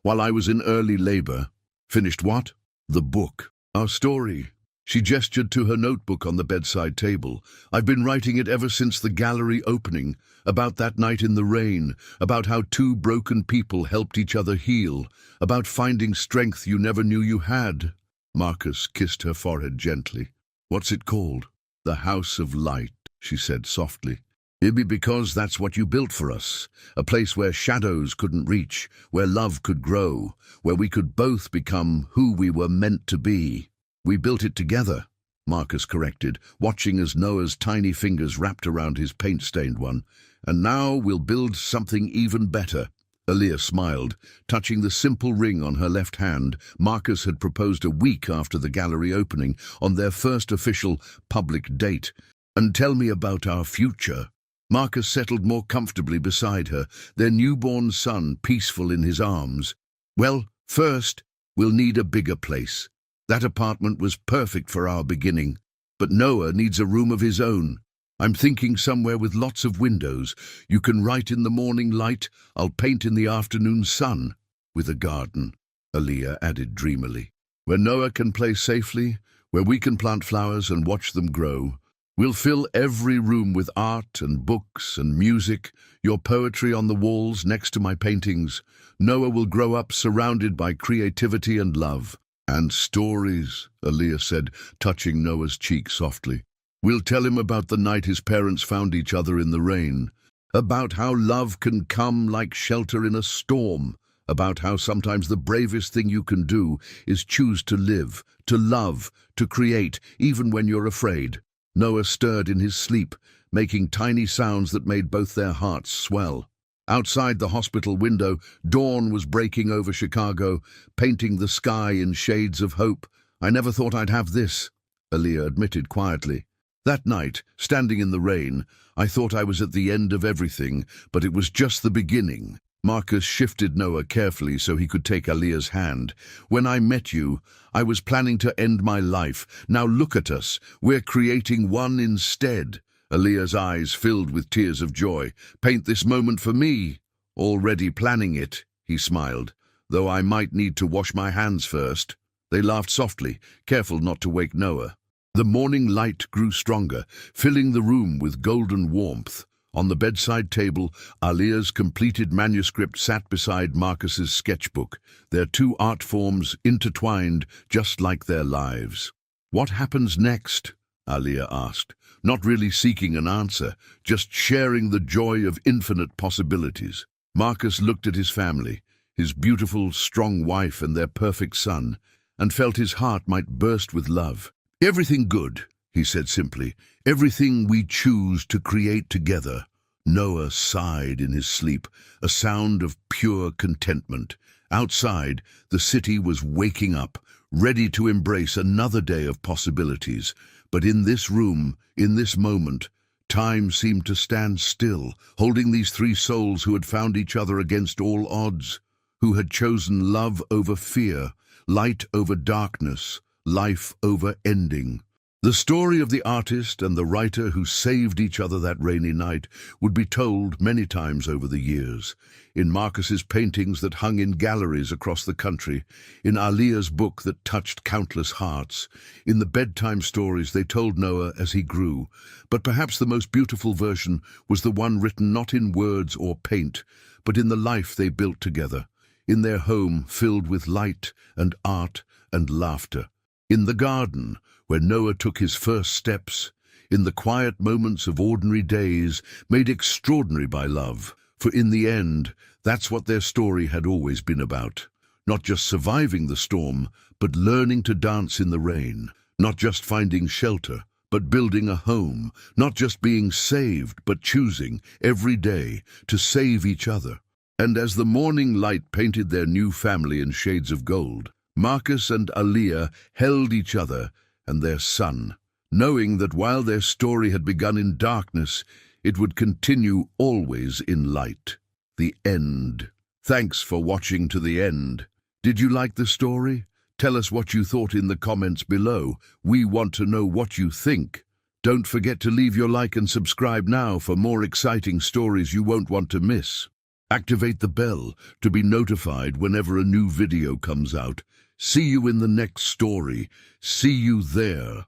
while I was in early labor." "Finished what?" "The book. Our story." She gestured to her notebook on the bedside table. "I've been writing it ever since the gallery opening, about that night in the rain, about how two broken people helped each other heal, about finding strength you never knew you had." Marcus kissed her forehead gently. "What's it called?" "The House of Light," she said softly. "Maybe because that's what you built for us, a place where shadows couldn't reach, where love could grow, where we could both become who we were meant to be." "We built it together," Marcus corrected, watching as Noah's tiny fingers wrapped around his paint-stained one. "And now we'll build something even better." Aaliyah smiled, touching the simple ring on her left hand. Marcus had proposed a week after the gallery opening, on their first official public date. "And tell me about our future." Marcus settled more comfortably beside her, their newborn son peaceful in his arms. "Well, first, we'll need a bigger place. That apartment was perfect for our beginning, but Noah needs a room of his own. I'm thinking somewhere with lots of windows. You can write in the morning light, I'll paint in the afternoon sun. With a garden," Aaliyah added dreamily. "Where Noah can play safely, where we can plant flowers and watch them grow. We'll fill every room with art and books and music, your poetry on the walls next to my paintings. Noah will grow up surrounded by creativity and love." "And stories," Aaliyah said, touching Noah's cheek softly. "We'll tell him about the night his parents found each other in the rain, about how love can come like shelter in a storm, about how sometimes the bravest thing you can do is choose to live, to love, to create, even when you're afraid." Noah stirred in his sleep, making tiny sounds that made both their hearts swell. Outside the hospital window, dawn was breaking over Chicago, painting the sky in shades of hope. "I never thought I'd have this," Aaliyah admitted quietly. "That night, standing in the rain, I thought I was at the end of everything, but it was just the beginning." Marcus shifted Noah carefully so he could take Aaliyah's hand. "When I met you, I was planning to end my life. Now look at us. We're creating one instead." Aaliyah's eyes filled with tears of joy. "Paint this moment for me." "Already planning it," he smiled, "though I might need to wash my hands first." They laughed softly, careful not to wake Noah. The morning light grew stronger, filling the room with golden warmth. On the bedside table, Aaliyah's completed manuscript sat beside Marcus's sketchbook, their two art forms intertwined just like their lives. "What happens next?" Aaliyah asked, not really seeking an answer, just sharing the joy of infinite possibilities. Marcus looked at his family, his beautiful, strong wife and their perfect son, and felt his heart might burst with love. "Everything good," he said simply. "Everything we choose to create together." Noah sighed in his sleep, a sound of pure contentment. Outside, the city was waking up, ready to embrace another day of possibilities. But in this room, in this moment, time seemed to stand still, holding these three souls who had found each other against all odds, who had chosen love over fear, light over darkness, life over ending. The story of the artist and the writer who saved each other that rainy night would be told many times over the years, in Marcus's paintings that hung in galleries across the country, in Aaliyah's book that touched countless hearts, in the bedtime stories they told Noah as he grew. But perhaps the most beautiful version was the one written not in words or paint, but in the life they built together, in their home filled with light and art and laughter, in the garden where Noah took his first steps, in the quiet moments of ordinary days made extraordinary by love. For in the end, that's what their story had always been about. Not just surviving the storm, but learning to dance in the rain. Not just finding shelter, but building a home. Not just being saved, but choosing, every day, to save each other. And as the morning light painted their new family in shades of gold, Marcus and Aaliyah held each other and their son, knowing that while their story had begun in darkness, it would continue always in light. The end. Thanks for watching to the end. Did you like the story? Tell us what you thought in the comments below. We want to know what you think. Don't forget to leave your like and subscribe now for more exciting stories you won't want to miss. Activate the bell to be notified whenever a new video comes out. See you in the next story. See you there.